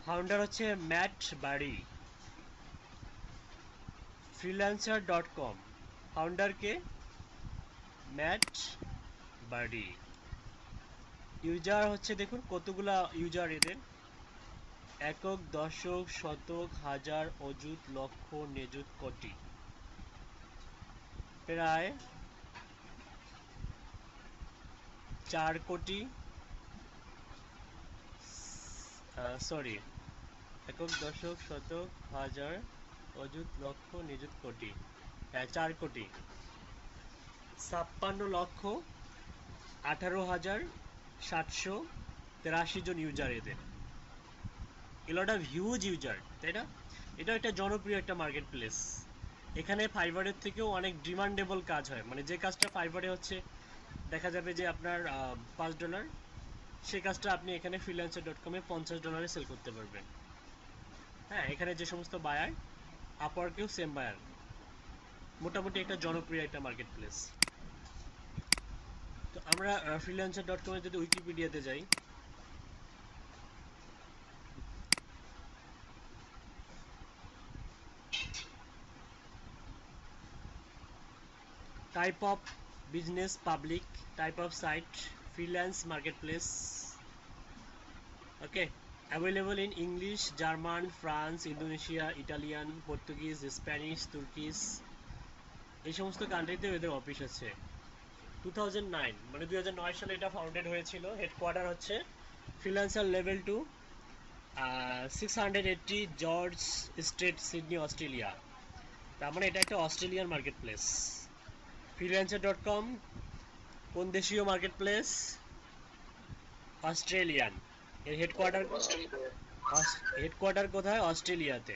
Founder হচ্ছে Matt বাড়ি। freelancer.com founder কে? Mat বাড়ি। ইউজার হচ্ছে দেখুন কতগুলা ইউজার এদের, একক, দশক, শতক, হাজার, অযুত, লক্ষ, নিযুত, কোটি, প্রায় 4 কোটি। সরি, একক, দশক, শতক, হাজার, অযুত, লক্ষ, নিযুত, কোটি, 4 কোটি 56,18,783 জন ইউজার এদের। এগুলোটা হিউজ ইউজার, তাই না? এটা একটা জনপ্রিয় একটা মার্কেট প্লেস। এখানে ফাইবারের থেকেও অনেক ডিমান্ডেবল কাজ হয়, মানে যে কাজটা ফাইবারে হচ্ছে দেখা যাবে যে আপনার $5, সেই কাজটা আপনি এখানে freelancer.com-এ $50 সেল করতে পারবেন। হ্যাঁ, এখানে যে সমস্ত বায়ার, আপওয়ার্কেও সেম বায়ার। মোটামুটি একটা জনপ্রিয় একটা মার্কেট প্লেস। তো আমরা freelancer.com-এ যদি উইকিপিডিয়াতে যাই, type of business, public, type of sight, freelance marketplace. Okay, available in English, German, France, Indonesia, Italian, Portuguese, Spanish, Turkish, এই সমস্ত কান্ট্রিতেও এদের অফিস আছে। 2009 মানে 2009 সালে এটা ফাউন্ডেড হয়েছিল। হেডকোয়ার্টার হচ্ছে freelancer level 2, 680 George street, Sydney, Australia. তার মানে এটা একটা অস্ট্রেলিয়ান মার্কেট প্লেস। freelancer.com কোন দেশীয় মার্কেট প্লেস? অস্ট্রেলিয়ান। এর হেডকোয়ার্টার কোথায়? অস্ট্রেলিয়াতে।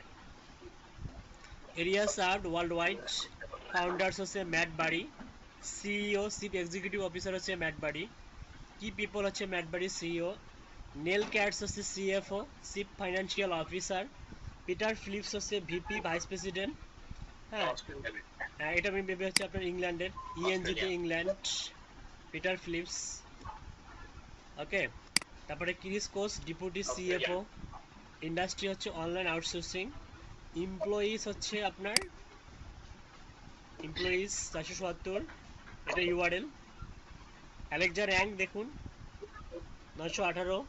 Area served world wide. Founders হচ্ছে Matt Barrie. CEO, chief executive officer হচ্ছে ম্যাট বাড়ি। কি পিপল হচ্ছে Matt Barrie CEO. Neil Katz হচ্ছে CFO, chief financial officer. Peter Phillips হচ্ছে ভিপি, ভাইস প্রেসিডেন্ট। হ্যাঁ, এটা মেবি হচ্ছে আপনার ইংল্যান্ডের, ইএনজিতে ইংল্যান্ড, পিটার ফিলিপস। ওকে, তারপরে Chris Koss, deputy CFO. Industry হচ্ছে অনলাইন আউটসোর্সিং। এমপ্লয়িজ হচ্ছে আপনার এমপ্লয়িজ 477, এটা ইউআরএল। অ্যালেক্সা র্যাঙ্ক দেখুন 918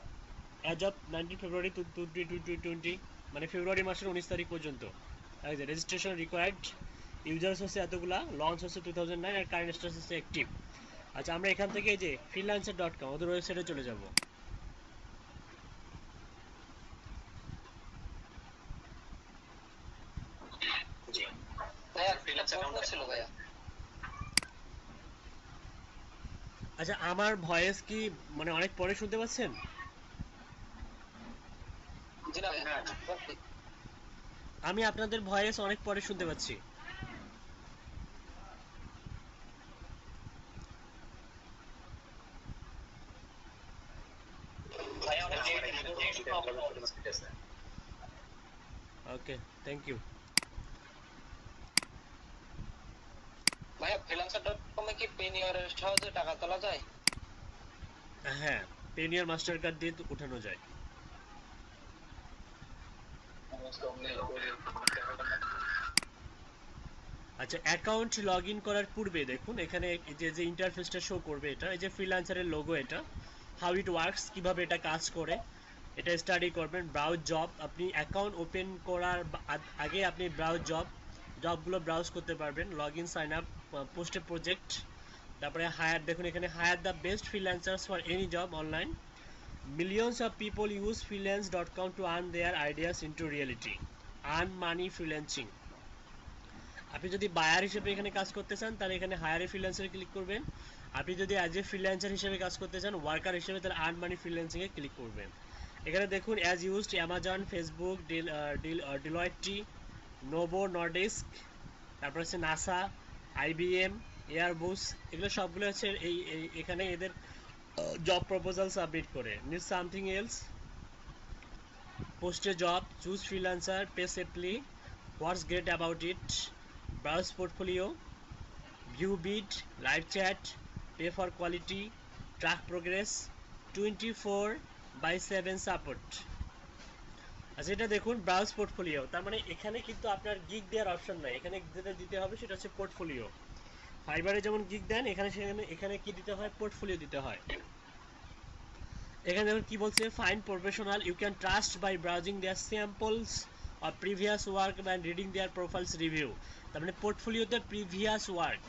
অ্যাজ অফ 19 ফেব্রুয়ারি 2020, মানে ফেব্রুয়ারি মাসের 19 তারিখ পর্যন্ত। Registration required. ইউজার্স হচ্ছে এতগুলা, লঞ্চ হচ্ছে 2009, আর কারেন্ট স্ট্যাটাস হচ্ছে অ্যাক্টিভ। আচ্ছা, আমরা এখান থেকে এই যে freelancer.com ওদের ওয়েবসাইটে চলে যাব। আচ্ছা, আমার ভয়েস কি মানে অনেক পরে শুনতে পাচ্ছেন? আমি আপনাদের ভয়েস অনেক পরে শুনতে পাচ্ছি। ওকে, থ্যাংক ইউ। ভাইয়া freelancer.com-এ কি পেনিয়ারের সাহায্যে টাকা তোলা যায়? হ্যাঁ, পেনিয়ার মাস্টার কার্ড দিয়ে তো উঠানো যায়। আচ্ছা, অ্যাকাউন্ট লগ ইন করার পূর্বে দেখুন এখানে যে ইন্টারফেসটা শো করবে, এটা এই যে ফ্রিল্যান্সারের লোগো, এটা হাউ ইট ওয়ার্কস, কিভাবে এটা কাজ করে এটা স্টাডি করবেন। ব্রাউজ জব, আপনি অ্যাকাউন্ট ওপেন করার আগে আপনি ব্রাউজ জবগুলো ব্রাউজ করতে পারবেন। Log in, sign up, post a project. তারপরে হায়ার, দেখুন এখানে hire the best freelancers for any job online. Millions of people use freelance.com to earn their ideas into reality. Earn money freelancing. আপনি যদি buyer হিসেবে এখানে কাজ করতে চান তাহলে এখানে হায়ারে ফ্রিল্যান্সারে ক্লিক করবেন। আপনি যদি অ্যাজ এ ফ্রিল্যান্সার হিসেবে কাজ করতে চান, ওয়ার্কার হিসেবে, তাহলে আর্ন মানি ফ্রিল্যান্সিংয়ে ক্লিক করবেন। এখানে দেখুন as used Amazon, Facebook, Deloitte, Novo Nordisk, তারপর হচ্ছে নাসা, আইবিএম, এয়ারবুস, এগুলো সবগুলো হচ্ছে এখানে এদের জব প্রপোজাল সাবমিট করে। Need something else, post A job, choose freelancer, pay safely, what's great about it, browse portfolio, view bid, live chat, pay for quality, track progress, 24/7 support. আচ্ছা এটা দেখুন browse portfolio, তার মানে এখানে কিন্তু আপনার gig দেওয়ার অপশন নাই, এখানে যেটা দিতে হবে সেটা হচ্ছে পোর্টফোলিও। ফাইবারে যেমন গিগ দেন এখানে সেখানে এখানে কি দিতে হয়, পোর্টফোলিও দিতে হয়। এখানে দেখুন কি বলছে, find professional you can trust by browsing their samples or previous work and reading their profiles review. তার মানে পোর্টফোলিওতে প্রিভিয়াস ওয়ার্ক,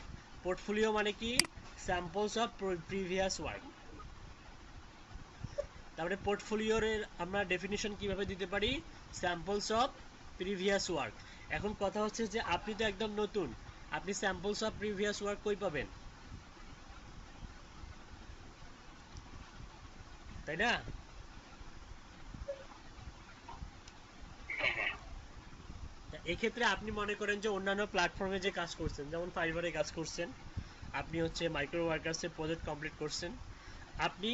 পোর্টফোলিও মানে কি স্যাম্পলস অফ প্রিভিয়াস ওয়ার্ক। তারপরে পোর্টফোলিওর আমরা ডেফিনিশন কিভাবে দিতে পারি, স্যাম্পলস অফ প্রিভিয়াস ওয়ার্ক। এখন কথা হচ্ছে যে আপনি তো একদম নতুন, আপনি স্যাম্পলস অফ প্রিভিয়াস ওয়ার্ক কই পাবেন, তাই না? এক্ষেত্রে আপনি মনে করেন যে অন্যান্য প্ল্যাটফর্মে যে কাজ করছেন, যেমন ফাইবারে কাজ করছেন, আপনি হচ্ছে মাইক্রো ওয়ার্কার্সের প্রজেক্ট কমপ্লিট করছেন, আপনি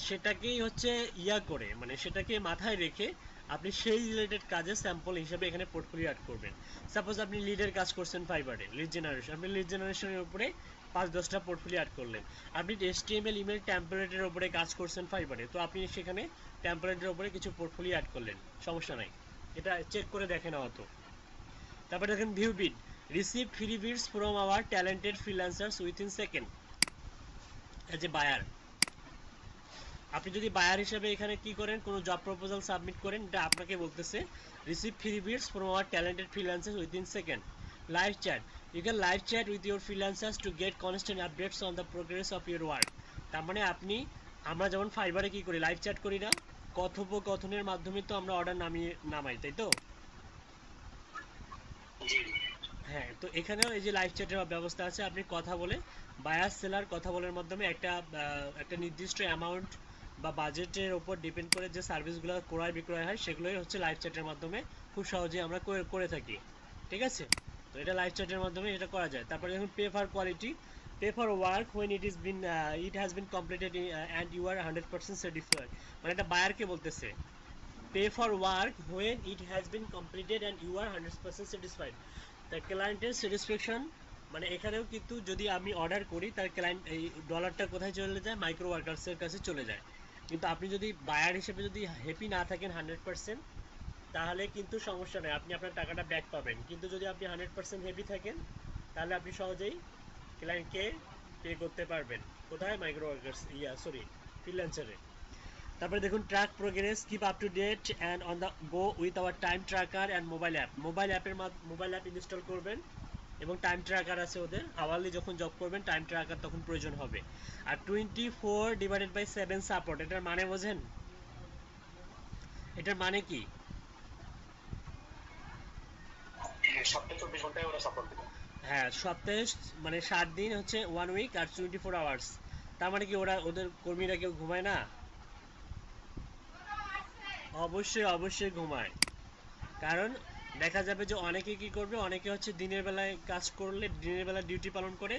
সেটাকেই হচ্ছে ইয়া করে মানে সেটাকে মাথায় রেখে আপনি সেই রিলেটেড কাজে স্যাম্পল হিসেবে এখানে পোর্টফোলিও অ্যাড করবেন। সাপোজ আপনি লিডের কাজ করছেন ফাইবারে, লিড জেনারেশন, আপনি লিড জেনারেশনের উপরে 5-10টা পোর্টফোলিও অ্যাড করলেন। আপনি HTML ইমেল টেমপ্লেটের উপরে কাজ করছেন ফাইবারে, তো আপনি সেখানে টেমপ্লেটের উপরে কিছু পোর্টফোলিও অ্যাড করলেন, সমস্যা নাই, এটা চেক করে দেখে নেওয়া হতো। তারপরে দেখেন view bid, receive free bids from our talented freelancers within second. As a buyer, আপনি যদি বায়ার হিসেবে এখানে কি করেন, কোনো জব প্রপোজাল সাবমিট করেন, এটা আপনাকে বলতেছে receive free bids from our talented freelancers within second. Live chat, you can live chat with your freelancers to get constant updates on the progress of your work. তার মানে আপনি, আমরা যেমন ফাইবারে কি করি, লাইভ চ্যাট করি না, কথোপকথনের মাধ্যমে তো আমরা অর্ডার নামাই, তাই তো? হ্যাঁ, তো এখানেও এই যে লাইভ চ্যাটের ব্যবস্থা আছে, আপনি কথা বলে বায়ার সেলার কথা বলার মাধ্যমে একটা নির্দিষ্ট অ্যামাউন্ট বা বাজেটের উপর ডিপেন্ড করে যে সার্ভিসগুলো ক্রয় বিক্রয় হয় সেগুলোই হচ্ছে লাইভ চ্যাটের মাধ্যমে খুব সহজেই আমরা করে থাকি, ঠিক আছে? তো এটা লাইভ চ্যাটের মাধ্যমে এটা করা যায়। তারপরে দেখুন pay for quality, pay for work when it has been completed and you are 100% satisfied. মানে এটা বায়ারকে বলতেছে, pay for work when it has been completed and you are 100% satisfied. তার ক্লায়েন্টের স্যাটিসফ্যাকশন, মানে এখানেও কিন্তু যদি আমি অর্ডার করি তার ক্লায়েন্ট এই ডলারটা কোথায় চলে যায়, মাইক্রো ওয়ার্কার্সের কাছে চলে যায়। কিন্তু আপনি যদি বায়ার হিসেবে যদি হ্যাপি না থাকেন 100%, তাহলে কিন্তু সমস্যা নেই, আপনি আপনার টাকাটা ব্যাক পাবেন। কিন্তু যদি আপনি 100% হ্যাপি থাকেন তাহলে আপনি সহজেই ক্লায়েন্টকে পে করতে পারবেন। কোথায়, মাইক্রো ওয়ার্কার্স, ফ্রিল্যান্সারে। তারপরে দেখুন track progress, keep up to date and on the go with our time tracker and mobile app. Mobile app install করবেন এবং টাইম ট্র্যাকার আছে ওদের, আওয়ারলি যখন জব করবেন টাইম ট্র্যাকার তখন প্রয়োজন হবে। আর 24/7 সাপোর্ট, এটার মানে বোঝেন, এটার মানে কি? সপ্তাহে 24 ঘন্টায় ওরা সাপোর্ট দেবে। হ্যাঁ, সপ্তাহে মানে 7 দিন হচ্ছে 1 উইক আর 24 আওয়ার্স। তার মানে কি ওদের কর্মীরা কেউ ঘুমায় না? অবশ্যই অবশ্যই ঘুমায়। কারণ দেখা যাবে যে অনেকে কি করবে, অনেকে হচ্ছে দিনের বেলায় কাজ করলে দিনের বেলা ডিউটি পালন করে,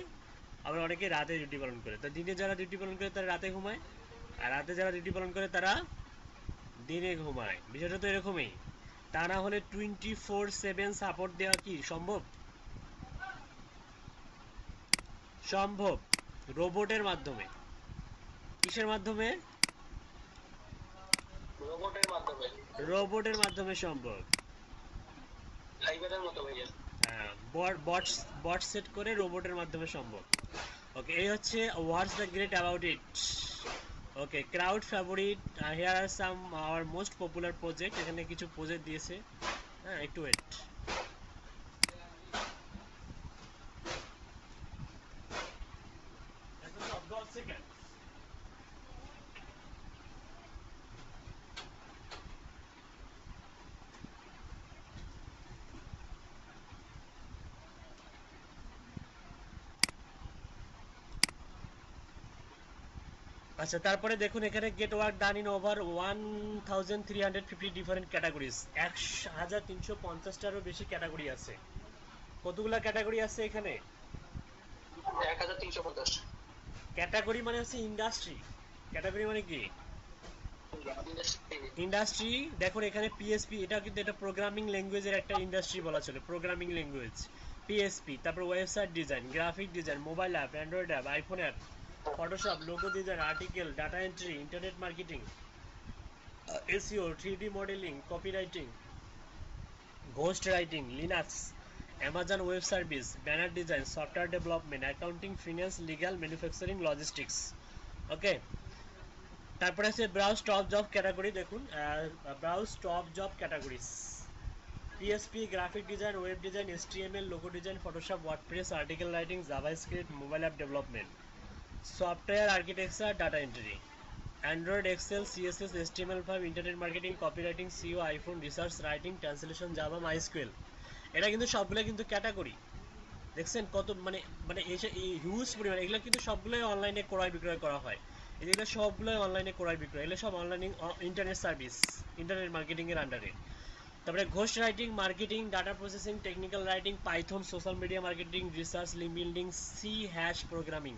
আবার অনেকে রাতে ডিউটি পালন করে। তো দিনে যারা ডিউটি পালন করে তারা রাতে ঘুমায়, আর রাতে যারা ডিউটি পালন করে তারা দিনে ঘুমায়। বিষয়টা তো এরকমই। তা না হলে 24/7 সাপোর্ট দেওয়া কি সম্ভব? সম্ভব, রোবটের মাধ্যমে। কিসের মাধ্যমে? রোবটের মাধ্যমে। রোবটের মাধ্যমে সম্ভব। ফাইবারের মতো ভাইয়া। হ্যাঁ, বট সেট করে রোবটের মাধ্যমে সম্ভব। ওকে, এই হচ্ছে what's the great about it. Okay, crowd favourite, here are some our most popular project. এখানে কিছু প্রজেক্ট দিয়েছে, হ্যাঁ একটু ওয়েট। আচ্ছা, তারপরে দেখুন এখানে get work done in over 1350 different categories. 1350টারও বেশি ক্যাটাগরি আছে। কতগুলা ক্যাটাগরি আছে এখানে? 1350। ক্যাটাগরি মানে হচ্ছে ইন্ডাস্ট্রি। ক্যাটাগরি মানে কি? ইন্ডাস্ট্রি দেখুন এখানে পিএসপি, এটা কিন্তু এটা প্রোগ্রামিং ল্যাঙ্গুয়েজের একটা ইন্ডাস্ট্রি বলা চলে, প্রোগ্রামিং ল্যাঙ্গুয়েজ পিএসপি। তারপর website design, graphic design, mobile app, Android app, iPhone app, Photoshop, logo design, article, data entry, internet marketing, SEO, 3D modelling, copywriting, ghost writing, Linux, Amazon web service, banner design, software development, accounting, finance, legal, manufacturing, logistics. Okay, তারপরে আছে browse top job category. দেখুন browse top job categories, PHP, graphic design, web design, HTML, logo design, Photoshop, WordPress, article writing, JavaScript, mobile app development, software architecture, data entry, Android, Excel, CSS, HTML five, internet marketing, copywriting, SEO, iPhone, research writing, translation, Java, MySQL. এটা কিন্তু সবগুলো কিন্তু category, দেখছেন কত মানে মানে এই huge পরিমাণ। এগুলো কিন্তু সবগুলোই অনলাইনে ক্রয় বিক্রয় করা হয়, এগুলো সবগুলোই অনলাইনে ক্রয় বিক্রয়, এগুলো সব online internet service, internet marketing এর আন্ডারে। তারপরে ঘোষ writing, marketing, data processing, technical writing, Python, social media marketing, research, link building, C hash programming,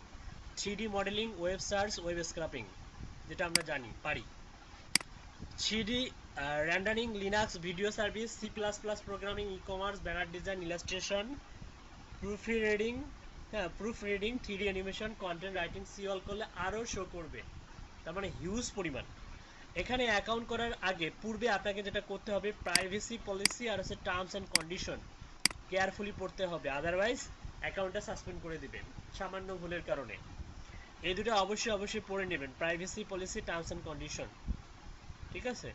3D modelling, web search, web scraping, যেটা আমরা জানি পারি, 3D rendering, Linux video service, C++ programming, e commerce, banner design, illustration, proofreading, হ্যাঁ proofreading, 3D animation, content writing, see all করলে আরও show করবে। তার মানে হিউজ পরিমাণ। এখানে অ্যাকাউন্ট করার আগে পূর্বে আপনাকে যেটা করতে হবে, প্রাইভেসি পলিসি আর হচ্ছে টার্মস অ্যান্ড কন্ডিশন কেয়ারফুলি পড়তে হবে, আদারওয়াইজ অ্যাকাউন্টটা সাসপেন্ড করে দিবেন সামান্য ভুলের কারণে। এই দুটো অবশ্যই অবশ্যই পড়ে নেবেন, privacy policy, terms and condition, ঠিক আছে।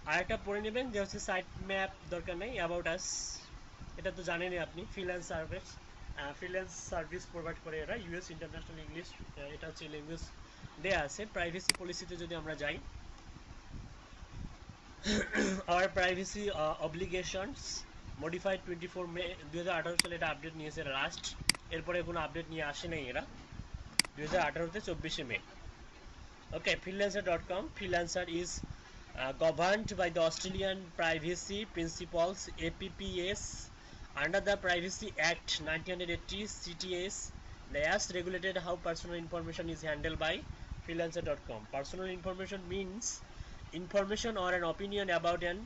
আর একটা পড়ে নেবেন যে হচ্ছে সাইট ম্যাপ, দরকার নেই, অ্যাবাউট আস, এটা তো জানেনই আপনি, ফ্রিল্যান্স সার্ভিস প্রোভাইড করে এরা, ইউএস ইন্টারন্যাশনাল ইংলিশ, এটা হচ্ছে ল্যাঙ্গুয়েজ দেয়া আছে। প্রাইভেসি পলিসিতে যদি আমরা যাই, our privacy obligations modified 24 মে 2018 সালে এটা আপডেট নিয়েছে লাস্ট, এরপরে কোনো আপডেট নিয়ে আসে নাই এরা 2018 তে 24 মে। Okay, freelancer.com. Freelancer is governed by the Australian Privacy Principles APPS under the Privacy Act 1980 CTS. The Act regulated how personal information is handled by freelancer.com. Personal information means information or an opinion about an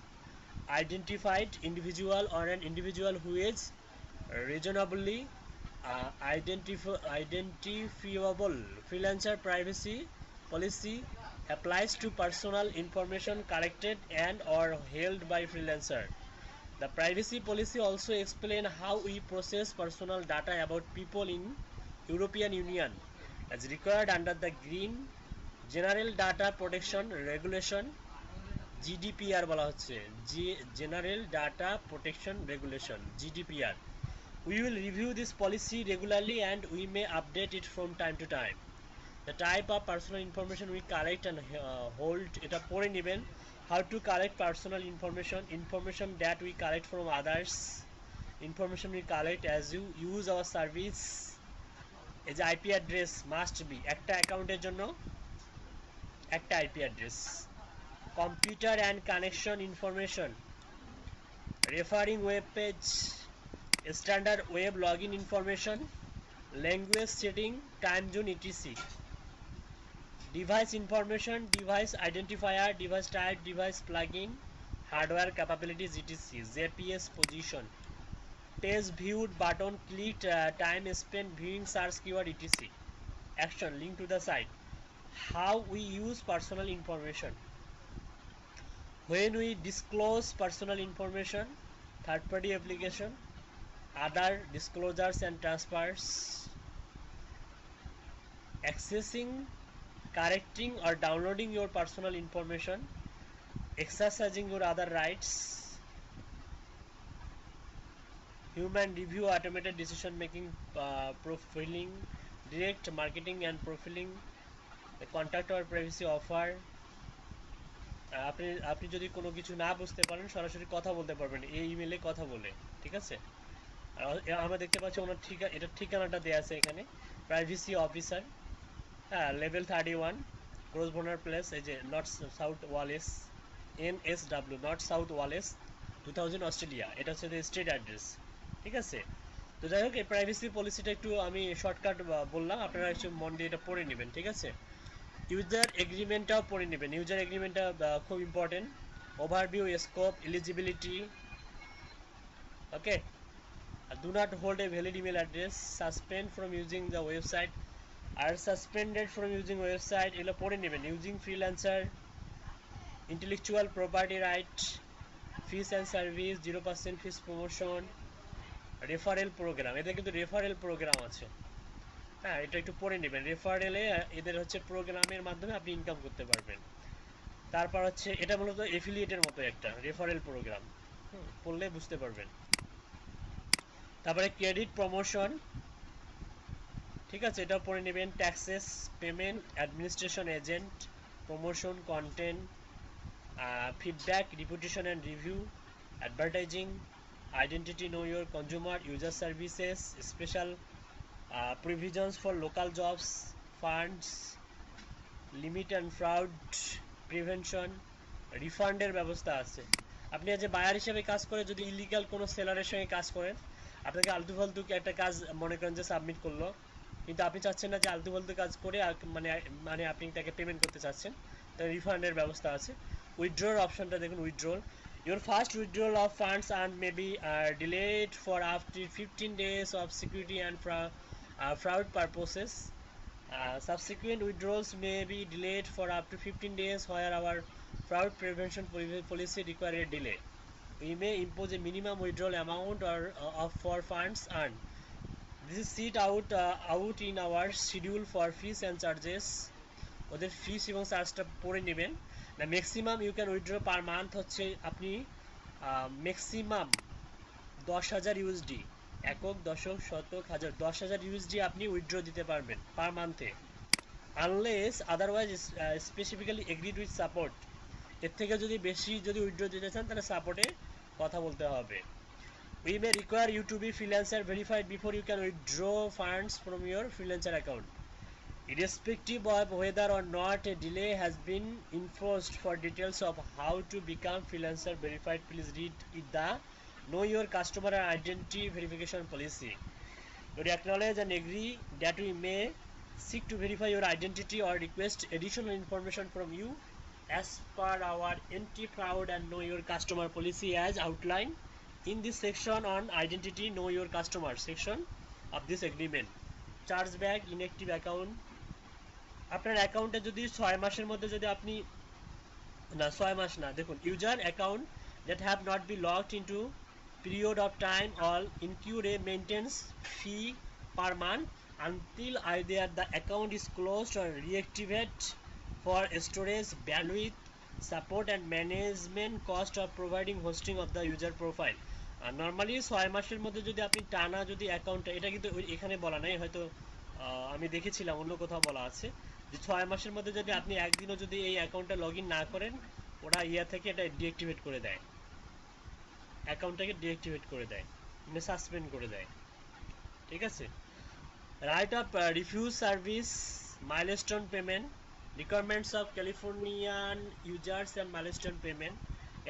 identified individual or an individual who is reasonably identifiable. Freelancer privacy policy applies to personal information collected and or held by freelancer. The privacy policy also explain how we process personal data about people in European Union as required under the Green General Data Protection Regulation GDPR বলা হচ্ছে, General Data Protection Regulation GDPR. We will review this policy regularly and we may update it from time to time. The type of personal information we collect and hold, এটা পড়ে নেবেন, how to collect personal information, information that we collect from others, information we collect as you use our service, এই যে IP address must be, একটা অ্যাকাউন্টের জন্য একটা IP address, computer and connection information, referring web page, standard web login information, language setting, time zone etc, device information, device identifier, device type, device plugin, hardware capabilities etc, GPS position, page viewed, button clicked, time spent viewing, search keyword etc, action, link to the site, how we use personal information, when we disclose personal information, third party application, other disclosures and transfers, accessing, correcting or downloading your personal information, exercising your other rights, human review, automated decision making, profiling, direct marketing and profiling, the contact or privacy offer, আপনি আপনি যদি কোনো কিছু না বুঝতে পারেন সরাসরি কথা বলতে পারবেন এই ইমেলে কথা বলে, ঠিক আছে। আমরা দেখতে পাচ্ছি ওনার এটার ঠিকানাটা দেওয়া আছে এখানে, প্রাইভেসি অফিসার, হ্যাঁ লেভেল 31, ক্রসবোনার প্লেস, এই যে north south Wallace, NSW north south Wallace 2000 Australia, এটা হচ্ছে স্ট্রিট অ্যাড্রেস, ঠিক আছে। তো যাই হোক, এই প্রাইভেসি পলিসিটা একটু আমি শর্টকাট বললাম, আপনারা একটু মন দিয়ে এটা পড়ে নেবেন, ঠিক আছে। ইউজার এগ্রিমেন্টটাও পড়ে নেবেন, ইউজার এগ্রিমেন্টটা খুব important. Overview, scope, eligibility. Okay, do not hold a valid email address, suspend from using the website, are suspended from using website, এগুলো পড়ে নেবেন। Using freelancer, intellectual property right, fees and service, 0% fees promotion, referral programme, এদের কিন্তু referral programme আছে। হ্যাঁ, এটা একটু পড়ে নেবেন। রেফারেলে এদের হচ্ছে প্রোগ্রামের মাধ্যমে আপনি ইনকাম করতে পারবেন। তারপর হচ্ছে এটা মূলত এফিলিয়েটের মতো একটা রেফারেল প্রোগ্রাম, পড়লে বুঝতে পারবেন। তারপরে ক্রেডিট প্রমোশন, ঠিক আছে, এটাও পড়ে নেবেন। Taxes, payment, administration agent, promotion, content, feedback, reputation and review, advertising, identity, no your consumer, user services, special provisions for local jobs, funds, limit and fraud prevention, রিফান্ডের ব্যবস্থা আছে। আপনি আজ বায়ার হিসেবে কাজ করে যদি ইলিগাল কোনো সেলারের সঙ্গে কাজ করেন, আপনাকে আলতু ফালতু একটা কাজ মনে করেন যে সাবমিট করলো, কিন্তু আপনি চাচ্ছেন না যে আলতু ফালতু কাজ করে মানে মানে আপনি তাকে পেমেন্ট করতে চাচ্ছেন, তাই রিফান্ডের ব্যবস্থা আছে। উইথড্রর অপশনটা দেখুন, withdrawal, your first withdrawal of funds and may be delayed for up to 15 days of security and fraud purposes. Subsequent withdrawals may be delayed for up to 15 days where our fraud prevention policy require a delay. We may impose a minimum withdrawal amount or for funds earned. This is set out in our schedule for fees and charges. ওদের ফিস এবং চার্জটা পড়ে নেবেন। না, maximum you can withdraw per month হচ্ছে আপনি maximum 10,000 USD, একক, দশক, শতক, হাজার, 10,000 ইউএসডি আপনি উইথড্র দিতে পারবেন per month, unless otherwise specifically agreed with support. এর থেকে যদি বেশি যদি উইথড্র দিতে চান তাহলে সাপোর্টে কথা বলতে হবে। We may require you to be freelancer verified before you can withdraw funds from your freelancer account. Irrespective of whether or not a delay has been enforced, for details of how to become freelancer verified, please read the Know Your Customer and Identity Verification Policy. You acknowledge and agree that we may seek to verify your identity or request additional information from you as per our anti-fraud and Know Your Customer policy as outlined in this section on identity know your customer section of this agreement. Chargeback, inactive account, আপনার অ্যাকাউন্টে যদি 6 মাসের মধ্যে যদি আপনি, না 6 মাস না, দেখুন, user account that have not been logged into period of time all incur a maintenance fee per month until either the account is closed or reactivated for storage, bandwidth, support and management cost of providing hosting of the user profile. আর normally 6 মাসের মধ্যে যদি আপনি টানা যদি অ্যাকাউন্টটা, এটা কিন্তু এখানে বলা নাই, হয়তো আমি দেখেছিলাম অন্য কোথাও বলা আছে যে 6 মাসের মধ্যে যদি আপনি একদিনও যদি এই অ্যাকাউন্টটা লগ ইন না করেন, ওরা থেকে এটা ডিঅ্যাক্টিভেট করে দেয়, অ্যাকাউন্টটাকে ডিঅ্যাক্টিভেট করে দেয়, মানে সাসপেন্ড করে দেয়। ঠিক আছে, right of refuse service, milestone payment, requirements of Californian users and milestone payment,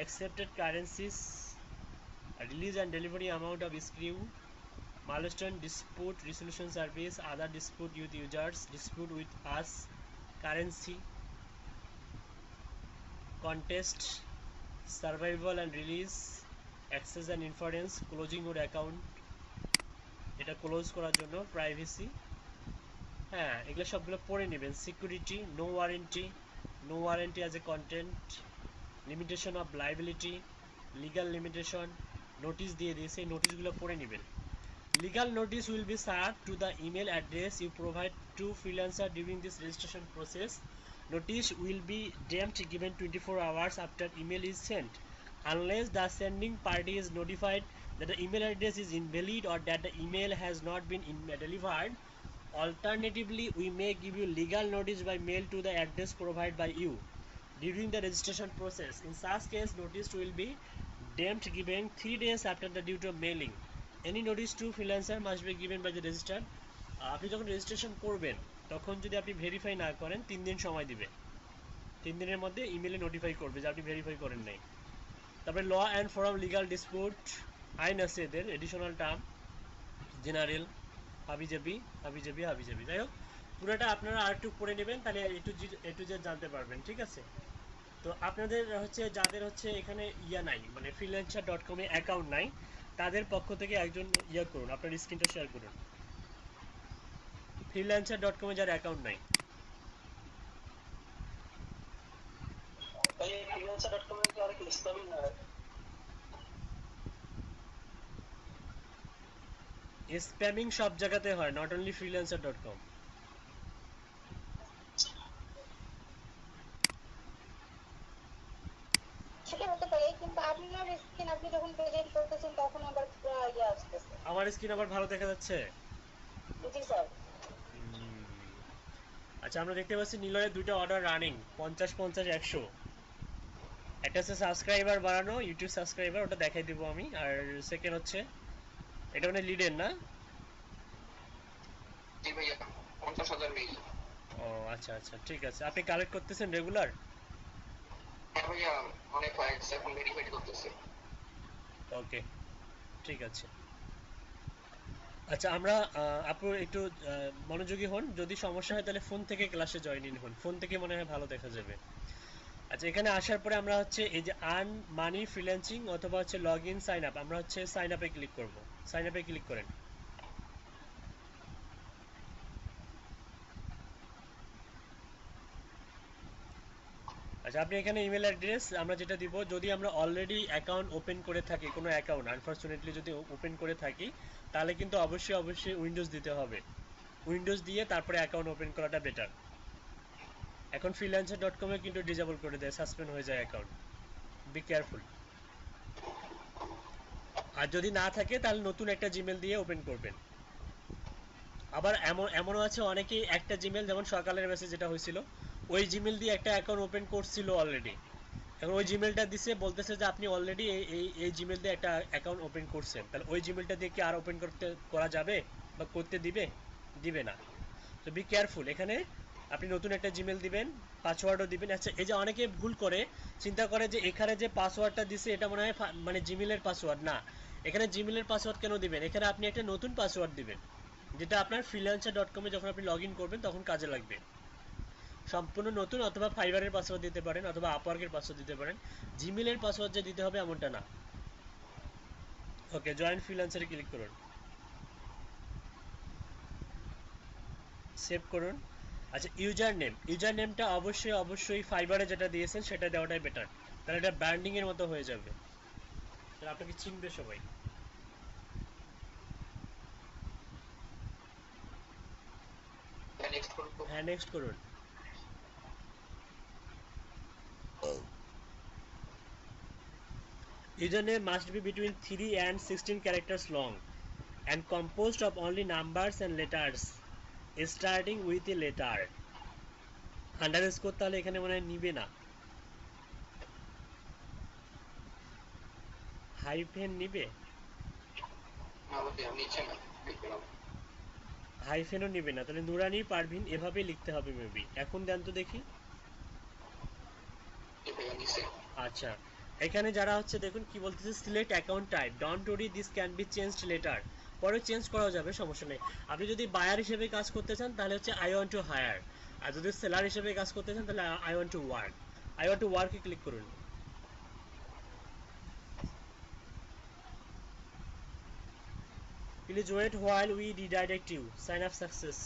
accepted currencies, release and delivery amount of screw, milestone dispute resolution service, other dispute with users, dispute with us, currency, contest, survival and release, access and inference, closing your account, এটা close করার জন্য, privacy, হ্যাঁ এগুলো সবগুলো পড়ে নেবেন। Security, no warranty as a content, limitation of liability, legal limitation, notice দিয়ে দিয়েছে, এই নোটিশগুলো পড়ে নেবেন। Legal notice will be served to the email address you provide to freelancer during this registration process. Notice will be deemed given 24 hours after email is sent, unless the sending party is notified that the email address is invalid or that the email has not been delivered. Alternatively, we may give you legal notice by mail to the address provided by you during the registration process. In such case, notice will be deemed given 3 days after the due to mailing. Any notice to freelancer must be given by the registered. আপনি যখন registration করবেন তখন যদি আপনি verify না করেন 3 দিন সময় দিবে, 3 দিনের মধ্যে ইমেলে নোটিফাই করবে যে আপনি ভেরিফাই করেন নাই। তারপরে law and forum legal dispute, আইন আছে এদের, এডিশনাল টার্ম, জেনারেল, হাবিজাবি, যাই হোক পুরোটা আপনারা আরেকটু পড়ে নেবেন, তাহলে এ টু জেড জানতে পারবেন, ঠিক আছে? তো আপনাদের হচ্ছে যাদের হচ্ছে এখানে ইয়া নাই, মানে freelancer.com এ অ্যাকাউন্ট নাই, তাদের পক্ষ থেকে একজন ইয়া করুন, আপনার স্ক্রিনটা শেয়ার করুন। freelancer.com এ যার অ্যাকাউন্ট নাই। ভাই ফ্রিল্যান্সার.কম এ কি অনেক স্প্যামিং হয়? স্প্যামিং সব জায়গাতে হয়, নট অনলি freelancer.com। সেটা হতে পারে, কিন্তু আপনার স্ক্রিন আপনি যখন প্রেজেন্ট করতেছেন তখন আবার পুরো ইয়ে আসতেছে। আমার স্ক্রিন আবার ভালো দেখা যাচ্ছে। জি স্যার। আচ্ছা, আমরা দেখতে পাচ্ছি নিলয়ের দুইটা অর্ডার রানিং, 50 50 100। একটা হচ্ছে সাবস্ক্রাইবার বাড়ানো, ইউটিউব সাবস্ক্রাইবার, ওটা দেখাই দিব আমি। আর সেকেন্ড হচ্ছে এটা মানে লিডের না? জি ভাইয়া 50,000 মেইল। ও আচ্ছা আচ্ছা, ঠিক আছে। আপনি কালেক্ট করতেছেন রেগুলার? হ্যাঁ ভাইয়া অনেক হয়, এখন ভেরিফাইড করতেছে। ওকে, ঠিক আছে। আচ্ছা, আমরা আপু একটু মনোযোগী হন। যদি সমস্যা হয় তাহলে ফোন থেকে ক্লাসে জয়েন ইন হন, ফোন থেকে মনে হয় ভালো দেখা যাবে। আচ্ছা, এখানে আসার পরে আমরা হচ্ছে এই যে আর্ন মানি ফ্রিল্যান্সিং অথবা হচ্ছে লগ ইন সাইন আপ, আমরা হচ্ছে সাইন আপে ক্লিক করব। সাইন আপে ক্লিক করেন। আচ্ছা, আপনি এখানে ইমেল অ্যাড্রেস আমরা যেটা দিব, যদি আমরা অলরেডি অ্যাকাউন্ট ওপেন করে থাকি, কোনো অ্যাকাউন্ট আনফরচুনেটলি যদি ওপেন করে থাকি, তাহলে কিন্তু অবশ্যই অবশ্যই উইন্ডোজ দিতে হবে। উইন্ডোজ দিয়ে তারপরে অ্যাকাউন্ট ওপেন করাটা বেটার। এখন freelancer.com এ কিন্তু ডিসেবল করে দেয়, সাসপেন্ড হয়ে যায় অ্যাকাউন্ট। Be careful. আর যদি না থাকে তাহলে নতুন একটা জিমেল দিয়ে ওপেন করবেন। আবার এমনও আছে অনেকেই একটা জিমেল, যেমন সকালের মেসেজ যেটা হয়েছিল, ওই জিমেল দিয়ে একটা অ্যাকাউন্ট ওপেন করছিল অলরেডি। এখন ওই জিমেলটা দিছে, বলতেছে যে আপনি অলরেডি এই জিমেল দিয়ে একটা অ্যাকাউন্ট ওপেন করছেন, তাহলে ওই জিমেলটা দিয়ে কি আর ওপেন করা যাবে বা করতে দিবে? দিবে না। তো বি কেয়ারফুল। এখানে আপনি নতুন একটা জিমেল দিবেন, পাসওয়ার্ডও দিবেন। আচ্ছা, এই যে অনেকে ভুল করে চিন্তা করে যে এখানে যে পাসওয়ার্ডটা দিছে এটা মনে হয় মানে জিমেলের পাসওয়ার্ড না। এখানে জিমেলের পাসওয়ার্ড কেন দিবেন? এখানে আপনি একটা নতুন পাসওয়ার্ড দিবেন, যেটা আপনার freelancer.com এ যখন আপনি লগ ইন করবেন তখন কাজে লাগবে। সম্পূর্ণ নতুন, অথবা ফাইবারের পাসওয়ার্ড দিতে পারেন, অথবা আপওয়ার্কের পাসওয়ার্ড দিতে পারেন। জিমেলের পাসওয়ার্ড যে দিতে হবে এমনটা না। ওকে, জয়েন ফ্রিল্যান্সারে ক্লিক করুন, সেভ করুন। আচ্ছা, ইউজার নেমটা অবশ্যই অবশ্যই ফাইবারে যেটা দিয়েছেন সেটা দেওয়াটাই বেটার, তাহলে এটা ব্র্যান্ডিং এর মতো হয়ে যাবে, তাহলে আপনাকে চিনবে সবাই। নেক্সট করব। হ্যাঁ, নেক্সট করুন। Username must be between 3 and 16 characters long and composed of only numbers and letters starting with a letter. Underscore তাহলে এখানে মনে হয় নিবে না, হাইফেন নিবে? না ভাইয়া নিচে না, দেখলাম। হাইফেনও নিবে না, তাহলে নুরানি পারভিন এভাবেই লিখতে হবে মেবি। এখন দেন তো দেখি। জি ভাইয়া নিচে। আচ্ছা, এখানে যারা হচ্ছে দেখুন কি বলতেছে, select account type, don't worry this can be changed letter. পরে চেঞ্জ করা যাবে, সমস্যা নেই। আপনি যদি বায়ার হিসেবে কাজ করতে চান তাহলে হচ্ছে আই ওয়ান্ট টু হায়ার, আর যদি সেলার হিসেবে কাজ করতে চান তাহলে I want to work. I want to ওয়ার্কে ক্লিক করুন। Please wait while we redirect you, sign up success.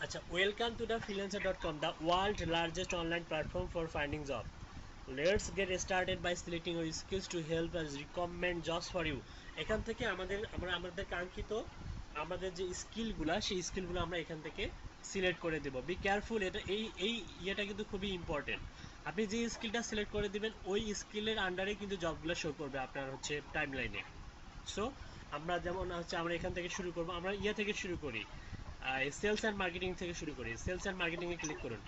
আচ্ছা, welcome to the freelancer.com, the world largest online platform for finding job. Let's get started by selecting your skills to help us recommend jobs for you. এখান থেকে আমরা আমাদের কাঙ্ক্ষিত আমাদের যে স্কিলগুলা, সেই স্কিলগুলো আমরা এখান থেকে সিলেক্ট করে দেব। বি কেয়ারফুল, এটা এই ইয়েটা কিন্তু খুবই ইম্পর্টেন্ট। আপনি যে স্কিলটা সিলেক্ট করে দিবেন ওই স্কিলের আন্ডারে কিন্তু জবগুলো শো করবে আপনার হচ্ছে টাইম লাইনে। সো আমরা যেমন হচ্ছে আমরা এখান থেকে শুরু করব, আমরা ইয়ে থেকে শুরু করি, সেলস অ্যান্ড মার্কেটিং থেকে শুরু করি। সেলস অ্যান্ড মার্কেটিং এ ক্লিক করুন,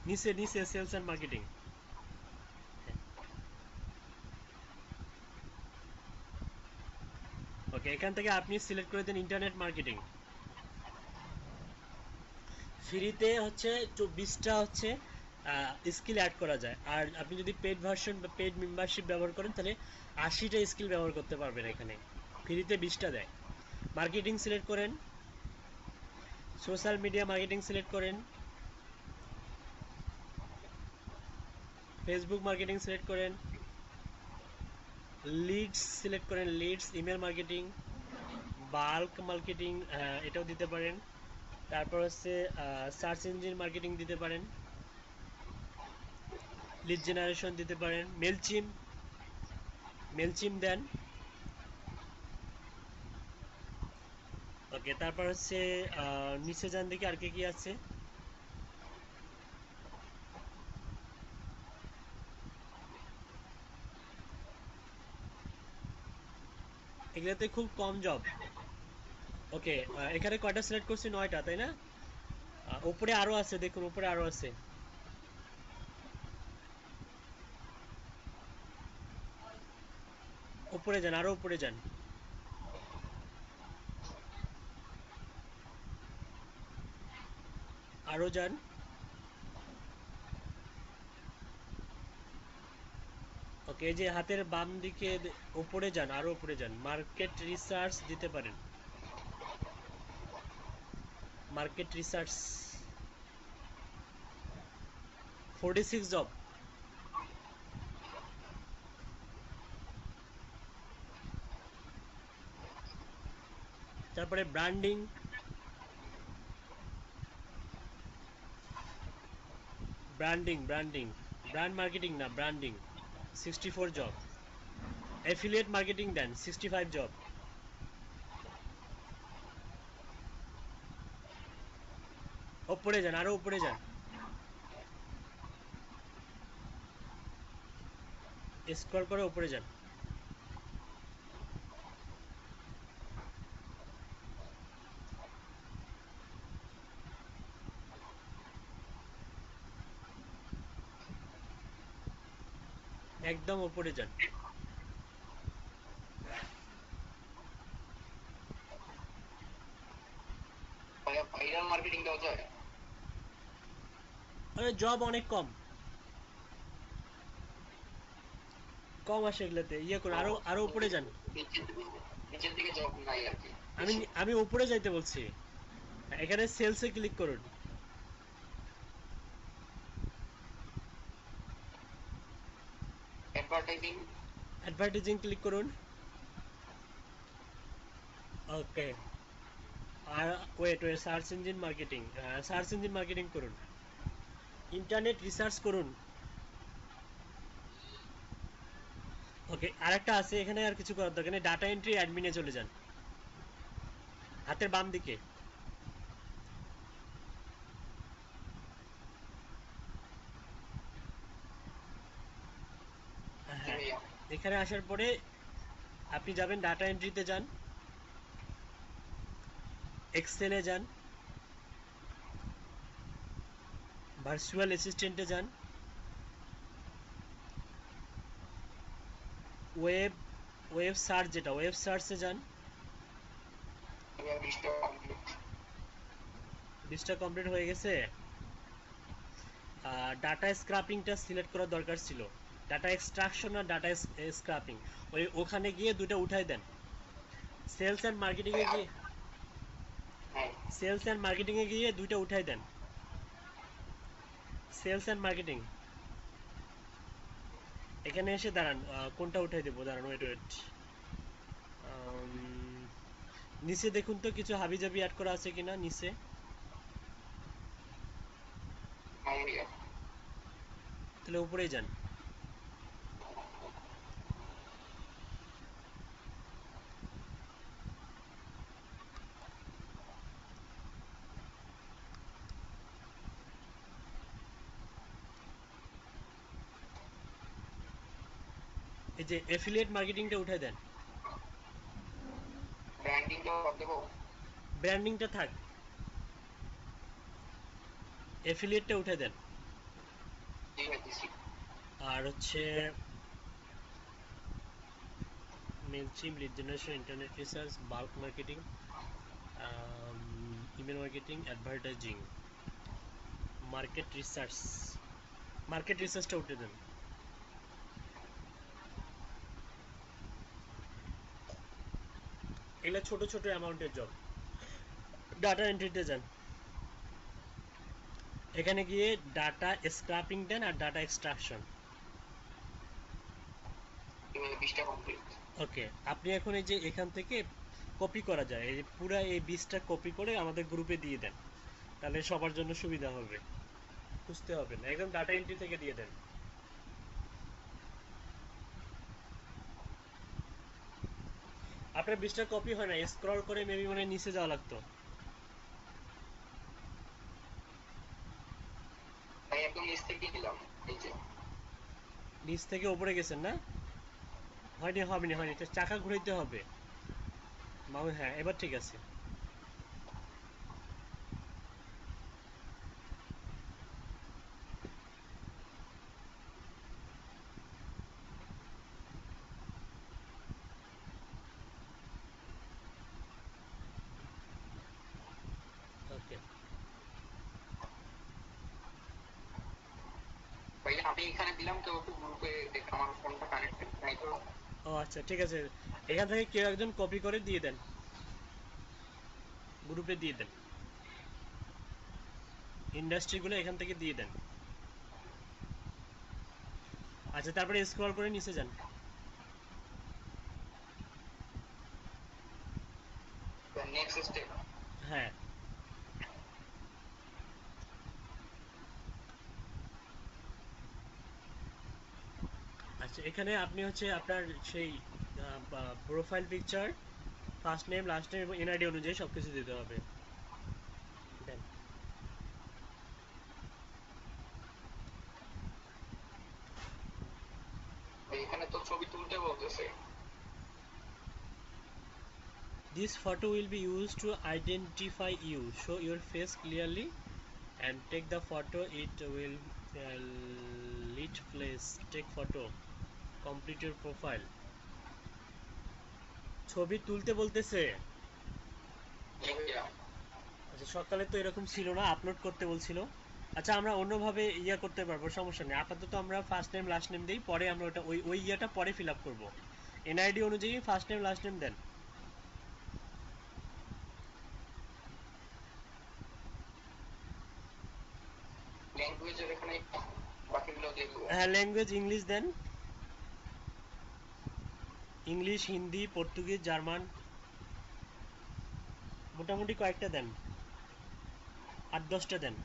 নিচে নিচে সেলস অ্যান্ড মার্কেটিং। ওকে, এখান থেকে আপনি সিলেক্ট করে দেন ইন্টারনেট মার্কেটিং। ফ্রিতে হচ্ছে 20টা হচ্ছে স্কিল অ্যাড করা যায়, আর আপনি যদি পেড ভার্সন বা পেড মেম্বারশিপ ব্যবহার করেন তাহলে 80টা স্কিল ব্যবহার করতে পারবেন। এখানে ফ্রিতে 20টা দেয়। মার্কেটিং সিলেক্ট করেন, সোশ্যাল মিডিয়া মার্কেটিং সিলেক্ট করেন, ফেসবুক মার্কেটিং সিলেক্ট করেন, লিডস সিলেক্ট করেন, leads, email marketing, bulk marketing, এটাও দিতে পারেন। তারপর হচ্ছে সার্চ ইঞ্জিন মার্কেটিং দিতে পারেন, লিড জেনারেশন দিতে পারেন, মেলচিম, মেলচিম দেন। ওকে, তারপর হচ্ছে নিচে যান দেখি আর কি কি আছে। এগুলোতে খুব কম জব। ওকে, এখানে কয়টা সিলেক্ট করছি? 9টা, তাই না? উপরে আরো আছে, দেখুন উপরে আরো আছে। উপরে যান, আরো উপরে যান, আরো যান। ওকে, এই যে হাতের বাম দিকে উপরে যান, আরো উপরে যান, মার্কেট রিসার্চ দিতে পারেন, মার্কেট রিসার্চ। 46 জব। তারপরে ব্র্যান্ডিং, ব্র্যান্ডিং, ব্র্যান্ড মার্কেটিং না, ব্র্যান্ডিং, 64 জব। অ্যাফিলিয়েট মার্কেটিং দেন, 65 জব। উপরে যান, আরো উপরে যান, স্ক্রল করে উপরে যান। একদম উপরে যান। ভাইয়া ভাইরাল মার্কেটিং দেওয়া যায়? আরে জব অনেক কম, কম আসে এগুলোতে। ইয়ে করুন, আরো আরো উপরে যান। নিচের দিকে জব নাই আর কি। আমি আমি উপরে যাইতে বলছি। এখানে সেলসে ক্লিক করুন, অ্যাডভার্টাইজিং। অ্যাডভার্টাইজিং ক্লিক করুন। ওকে, আর wait wait, search engine marketing, search engine marketing করুন, ইন্টারনেট রিসার্চ করুন। ওকে, আরেকটা আছে এখানে, আর কিছু করার দরকার নেই, ডাটা এন্ট্রি অ্যাডমিনে চলে যান, হাতের বাম দিকে। হ্যাঁ, এখানে আসার পরে আপনি যাবেন ডাটা এন্ট্রিতে যান, এক্সেলে যান, ভার্চুয়াল অ্যাসিস্ট্যান্টে যান, ওয়েব ওয়েব সার্চ, যেটা ওয়েব সার্চে যান। 20টা কমপ্লিট হয়ে গেছে। ডাটা স্ক্রাপিংটা সিলেক্ট করার দরকার ছিল, ডাটা এক্সট্রাকশন আর ডাটা স্ক্রাপিং। ওখানে গিয়ে দুটো উঠাই দেন। সেলস অ্যান্ড মার্কেটিং এ গিয়ে, সেলস অ্যান্ড মার্কেটিং এ গিয়ে দুইটা উঠাই দেন, সেলস অ্যান্ড মার্কেটিং। এখানে এসে দাঁড়ান, কোনটা উঠাই দেবো, দাঁড়ান, ওয়েট ওয়েট। নিচে দেখুন তো কিছু হাবিজাবি অ্যাড করা আছে কিনা নিচে। তাহলে উপরেই যান। এই যে এফিলিয়েট মার্কেটিংটা উঠাই দেন। ব্র্যান্ডিংটা দেবো? ব্র্যান্ডিংটা থাক, এফিলিয়েটটা উঠে দেন। আর হচ্ছে Mailchimp, lead generation, internet research, bulk marketing, email marketing, advertising, market রিসার্চটা উঠে দেন। এগুলো ছোট ছোট অ্যামাউন্টের জব। ডাটা এন্ট্রিতে যান, এখানে গিয়ে ডাটা স্ক্র্যাপিং দেন আর ডাটা এক্সট্রাকশন। এভাবে 20টা কমপ্লিট। ওকে, আপনি এখন এই যে এখান থেকে কপি করা যায়, এই পুরা এই 20টা কপি করে আমাদের গ্রুপে দিয়ে দেন, তাহলে সবার জন্য সুবিধা হবে, বুঝতে হবে না, একদম ডাটা এন্ট্রি থেকে দিয়ে দেন। আপনার 20টা কপি হয় না, স্ক্রল করে মেবি মানে নিচে যাওয়া লাগতো। ভাই একদম নিচ থেকে দিলাম, এই যে নিচ থেকে উপরে গেছেন না? হয়নি, এটা চাকা ঘুরাইতে হবে। হ্যাঁ, এবার ঠিক আছে। ওকে, ভাই আমি এখানে দিলাম, কেউ একটু গ্রুপে দেখে আমার ফোনটা কানেক্টেড নাই তো। ও আচ্ছা, ঠিক আছে, এখান থেকে কেউ একজন কপি করে দিয়ে দেন, গ্রুপে দিয়ে দেন, ইন্ডাস্ট্রিগুলো এখান থেকে দিয়ে দেন। আচ্ছা, তারপরে স্ক্রল করে নিচে যান। Next step. হ্যাঁ, আচ্ছা, এখানে আপনি হচ্ছে আপনার সেই profile picture, first name, last name এবং এনআইডি অনুযায়ী সবকিছু দিতে হবে। দেন। এখানে তো ছবি তুলতে বলতেছে। This photo will be used to identify you. Show your face clearly and take the photo. It will lit place. Take photo. Complete your profile. ছবি তুলতে বলতেছে। জি ভাইয়া। আচ্ছা, সকালে তো এরকম ছিল না, আপলোড করতে বলছিল। আচ্ছা, আমরা অন্যভাবে ইয়া করতে পারবো, সমস্যা নেই। আপাতত আমরা ফার্স্ট নেম লাস্ট নেম দিই, পরে আমরা ওটা ওই ইয়াটা পরে ফিল আপ করবো। এনআইডি অনুযায়ী ফার্স্ট নেম লাস্ট নেম দেন। ল্যাঙ্গুয়েজের এখানে বাকিগুলো দেখবো। হ্যাঁ, ল্যাঙ্গুয়েজ ইংলিশ দেন, ইংলিশ, হিন্দি, পর্তুগিজ, জার্মান, মোটামুটি কয়েকটা দেন, 8-10টা দেন।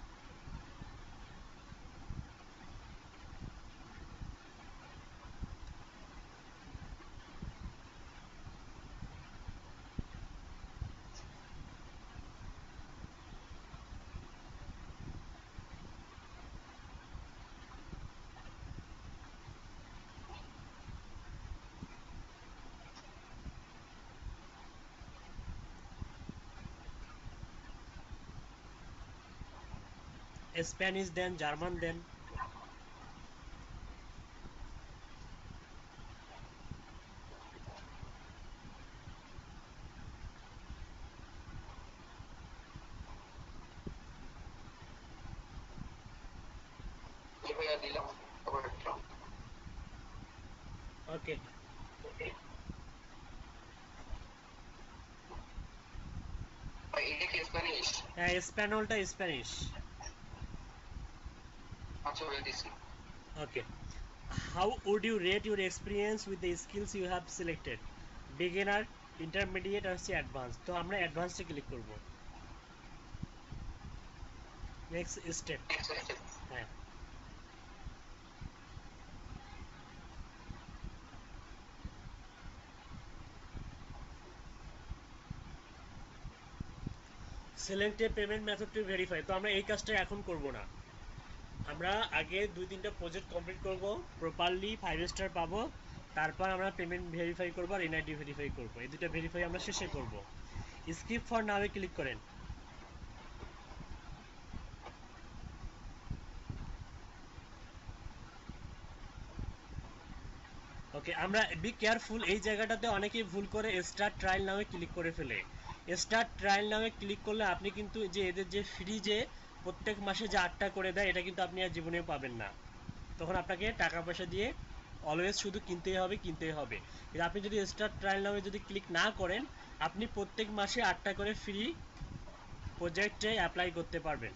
স্প্যানিশ দেন, জার্মান দেন। জি ভাইয়া দিলাম আবার একটা। ওকে, ভাই এটা কি স্প্যানিশ? হ্যাঁ, স্প্যানলটা স্প্যানিশ। আচ্ছা ভাইয়া দিছি। Okay, how would you rate your experience with the skills you have selected? Beginner, intermediate আর অ্যাডভান্স। তো আমরা অ্যাডভান্সে ক্লিক করব। Next step. Next step. হ্যাঁ, select a payment method to verify. তো আমরা এই কাজটা এখন করব না, আমরা আগে 2-3টা প্রজেক্ট কমপ্লিট করব, প্রপারলি 5 স্টার পাবো, তারপর আমরা পেমেন্ট ভেরিফাই করব আর এনআইডি ভেরিফাই করব। এই দুটো ভেরিফাই আমরা শেষে করব। স্কিপ ফর নাও ক্লিক করেন। ওকে, আমরা বি কেয়ারফুল, এই জায়গাটাতে অনেকেই ভুল করে স্টার্ট ট্রায়াল নামে ক্লিক করে ফেলে। স্টার্ট ট্রায়াল নামে ক্লিক করলে আপনি কিন্তু যে এদের যে ফ্রি যে প্রত্যেক মাসে যে 8টা করে দেয় এটা কিন্তু আপনি আর জীবনেও পাবেন না। তখন আপনাকে টাকা পয়সা দিয়ে অলওয়েজ শুধু কিনতেই হবে কিনতেই হবে। কিন্তু আপনি যদি স্টার্ট ট্রায়াল নামে যদি ক্লিক না করেন, আপনি প্রত্যেক মাসে 8টা করে ফ্রি প্রজেক্টে অ্যাপ্লাই করতে পারবেন।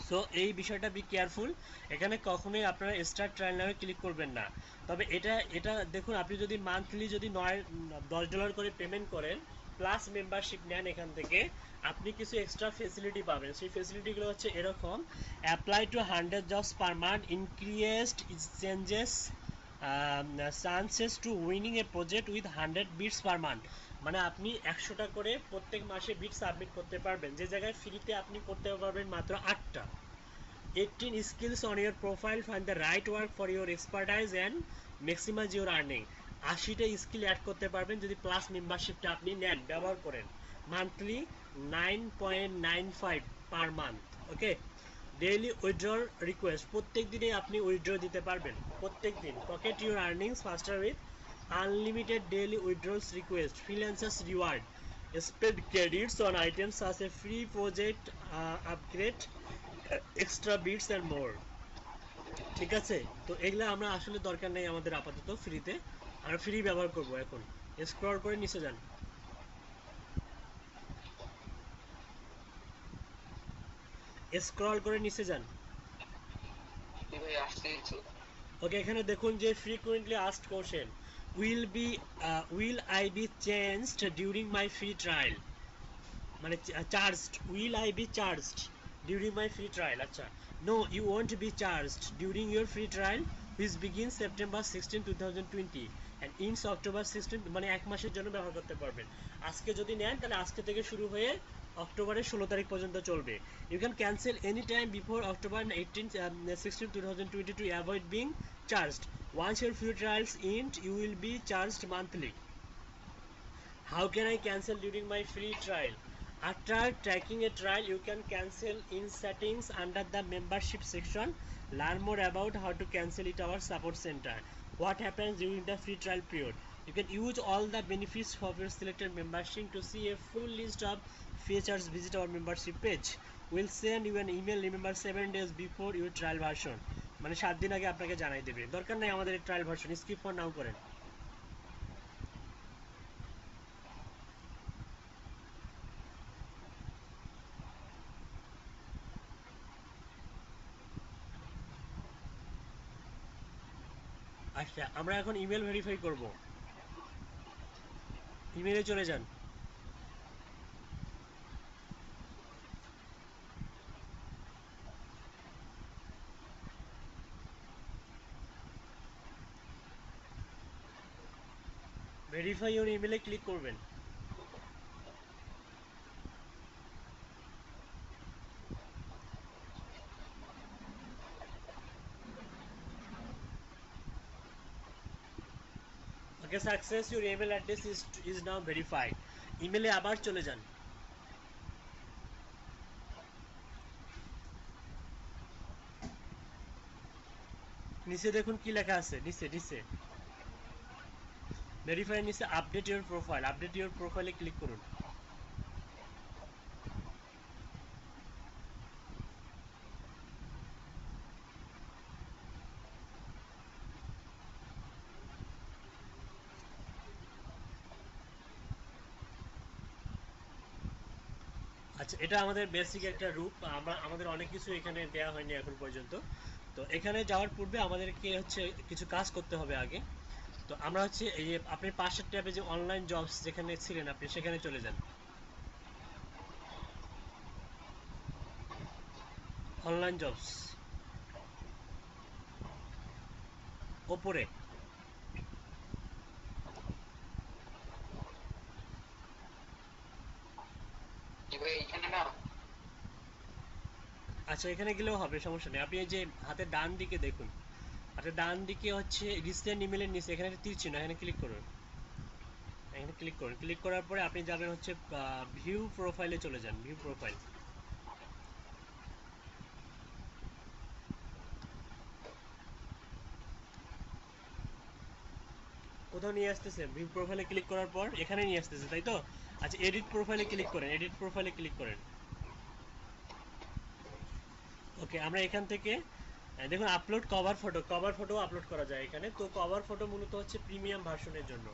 সো এই বিষয়টা বি কেয়ারফুল, এখানে কখনোই আপনারা স্টার্ট ট্রায়াল নামে ক্লিক করবেন না। তবে এটা দেখুন, আপনি যদি মান্থলি যদি $10 করে পেমেন্ট করেন প্লাস মেম্বারশিপ নেন এখান থেকে, আপনি কিছু এক্সট্রা ফেসিলিটি পাবেন। সেই ফেসিলিটিগুলো হচ্ছে এরকম: apply to 100 jobs per month, increased changes chances to winning a project with 100 bids per month. মানে আপনি 100টা করে প্রত্যেক মাসে বিট সাবমিট করতে পারবেন, যে জায়গায় ফ্রিতে আপনি করতে পারবেন মাত্র 8টা। 18 skills on your profile, find the right work for your expertise and maximize your earning। 80টা স্কিল অ্যাড করতে পারবেন যদি প্লাস মেম্বারশিপটা আপনি নেন, ব্যবহার করেন। Monthly 9.95 per month. Okay, daily withdrawal request, প্রত্যেক দিনে আপনি উইথড্র দিতে পারবেন, প্রত্যেক দিন। Pocket your earnings faster with unlimited daily withdrawals request, freelancers reward, spend credits on items such a free project upgrade, extra bits and more. ঠিক আছে, তো এগুলো আমরা আসলে দরকার নেই আমাদের আপাতত ফ্রিতে, আমরা ফ্রি ব্যবহার করব। এখন স্ক্রল করে নিচে যান, স্ক্রল করে নিচে যান। ভাই আসছে কিছু। ওকে, এখানে দেখুন যে frequently asked question, will I be changed during my free trial, মানে charged, will I be charged during my free trial. আচ্ছা, no you won't be charged during your free trial which begin September 16, 2020 and ends October 16, মানে 1 মাসের জন্য ব্যবহার করতে পারবেন। আজকে যদি নেন তাহলে আজকে থেকে শুরু হয়ে অক্টোবরের 16 তারিখ পর্যন্ত চলবে। You can cancel any time before October 16, 2020 to avoid being charged. Once your free trials end, you will be charged monthly. How can I cancel during my free trial? After tracking a trial, you can cancel in settings under the membership section. Learn more about how to cancel it our support center. What happens during the free trial period? You can use all the benefits of your selected membership. To see a full list of features, visit our membership page. We'll send you an email, remember, 7 days before your trial version. মানে 7 দিন আগে আপনাকে জানাই দেবে। দরকার নাই আমাদের trial version, skip for now করেন। আচ্ছা, আমরা এখন ইমেল ভেরিফাই করব। ইমেলে চলে যান, ভেরিফাই ইওর ইমেলে ক্লিক করবেন। Okay, success, your email address is now verified. ইমেলে আবার চলে যান, নিচে দেখুন কি লেখা আছে, নিচে নিচে ভেরিফাই, নিচে update your profile, update your প্রোফাইলে ক্লিক করুন। আচ্ছা, এটা আমাদের বেসিক একটা রূপ, আমাদের অনেক কিছু এখানে দেওয়া হয়নি এখন পর্যন্ত। তো এখানে যাওয়ার পূর্বে আমাদেরকে হচ্ছে কিছু কাজ করতে হবে আগে। তো আমরা হচ্ছে এই যে আপনি পাশের ট্যাবে যে অনলাইন জবস যেখানে ছিলেন আপনি সেখানে চলে যান, অনলাইন জবস ওপরে। ভাই এখানে না। আচ্ছা, এখানে গেলেও হবে, সমস্যা নেই। আপনি এই যে হাতের ডান দিকে দেখুন, হাতের ডান দিকে হচ্ছে রিসেন্ট ইমেলের নিচে এখানে একটা তীর চিহ্ন, এখানে ক্লিক করুন। এখানে ক্লিক করুন, ক্লিক করার পরে আপনি যাবেন হচ্ছে ভিউ প্রোফাইলে চলে যান, ভিউ প্রোফাইল। কোথাও নিয়ে আসতেছে, ভিউ প্রোফাইলে ক্লিক করার পর এখানে নিয়ে আসতেছে, তাই তো? আচ্ছা, এডিট প্রোফাইলে ক্লিক করেন, এডিট প্রোফাইলে ক্লিক করেন। ওকে, আমরা এখান থেকে দেখুন আপলোড কভার ফটো আপলোড করা যায় এখানে। তো কভার ফটো মূলত হচ্ছে প্রিমিয়াম ভার্সনের জন্য,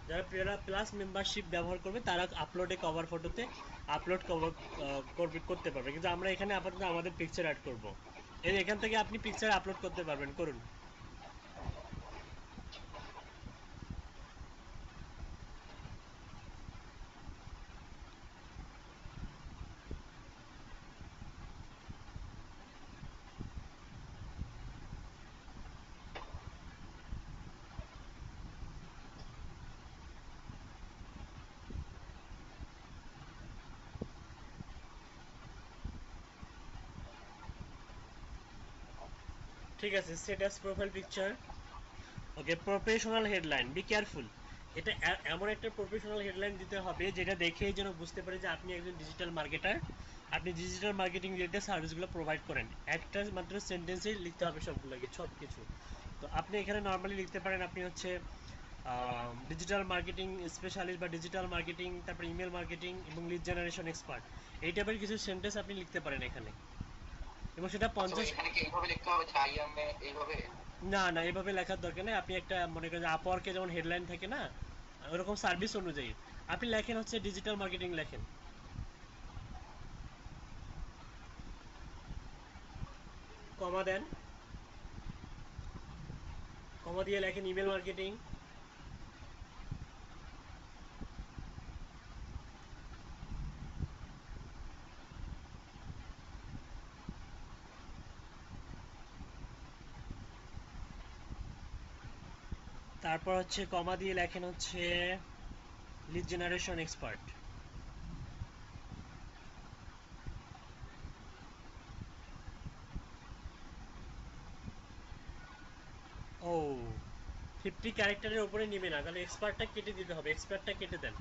যারা প্লাস মেম্বারশিপ ব্যবহার করবে তারা আপলোডে কভার ফটোতে আপলোড করতে পারবে, কিন্তু আমরা এখানে আপাতত আমাদের পিকচার অ্যাড করব। এখান থেকে আপনি পিকচার আপলোড করতে পারবেন, করুন। ঠিক আছে, set as profile picture. Okay, professional headline, be careful. এটা এমন একটা প্রফেশনাল হেডলাইন দিতে হবে যেটা দেখেই যেন বুঝতে পারে যে আপনি একজন ডিজিটাল মার্কেটার, আপনি ডিজিটাল মার্কেটিং রিলেটেড সার্ভিসগুলো প্রোভাইড করেন। একটা মাত্র সেন্টেন্সেই লিখতে হবে সব কিছু। তো আপনি এখানে নর্মালি লিখতে পারেন আপনি হচ্ছে ডিজিটাল মার্কেটিং স্পেশালিস্ট বা ডিজিটাল মার্কেটিং, তারপর ইমেল মার্কেটিং এবং লিড জেনারেশন এক্সপার্ট, এই টাইপের কিছু সেন্টেন্স আপনি লিখতে পারেন এখানে, এবং সেটা আচ্ছা ভাই, 50। এখানে কি এইভাবে লিখতে হবে যে আই এম এ এইভাবে? না না, এভাবে লেখার দরকার নেই। আপনি একটা মনে করেন আপওয়ার্কে যেমন হেডলাইন থাকে না, ওরকম সার্ভিস অনুযায়ী আপনি লেখেন হচ্ছে ডিজিটাল মার্কেটিং লেখেন, কমা দেন, কমা দিয়ে লেখেন ইমেল মার্কেটিং, তারপর হচ্ছে কমা দিয়ে লেখেন হচ্ছে লিড জেনারেশন এক্সপার্ট। ও, 50 ক্যারেক্টারের উপরে নিবে না, তাহলে এক্সপার্টটা কেটে দিতে হবে, এক্সপার্টটা কেটে দেন,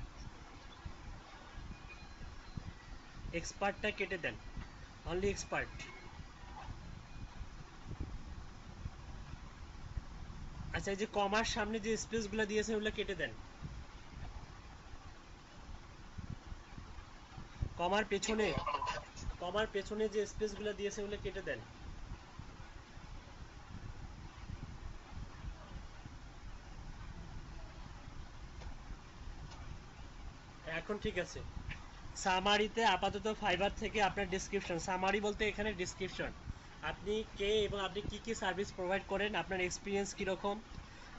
এক্সপার্টটা কেটে দেন, অনলি এক্সপার্ট। আচ্ছা, এই যে কমার সামনে যে স্পেসগুলো দিয়েছে ওগুলো কেটে দেন, কমার জি পেছনে, ভাই, এখন কমার পেছনে যে স্পেসগুলো দিয়েছে ওগুলো কেটে দেন। এখন ঠিক আছে। সামারিতে আপাতত ফাইবার থেকে আপনার ডেসক্রিপশন, সামারি বলতে এখানে ডেসক্রিপশন, আপনি কে এবং আপনি কি কি সার্ভিস প্রোভাইড করেন, আপনার এক্সপিরিয়েন্স কীরকম,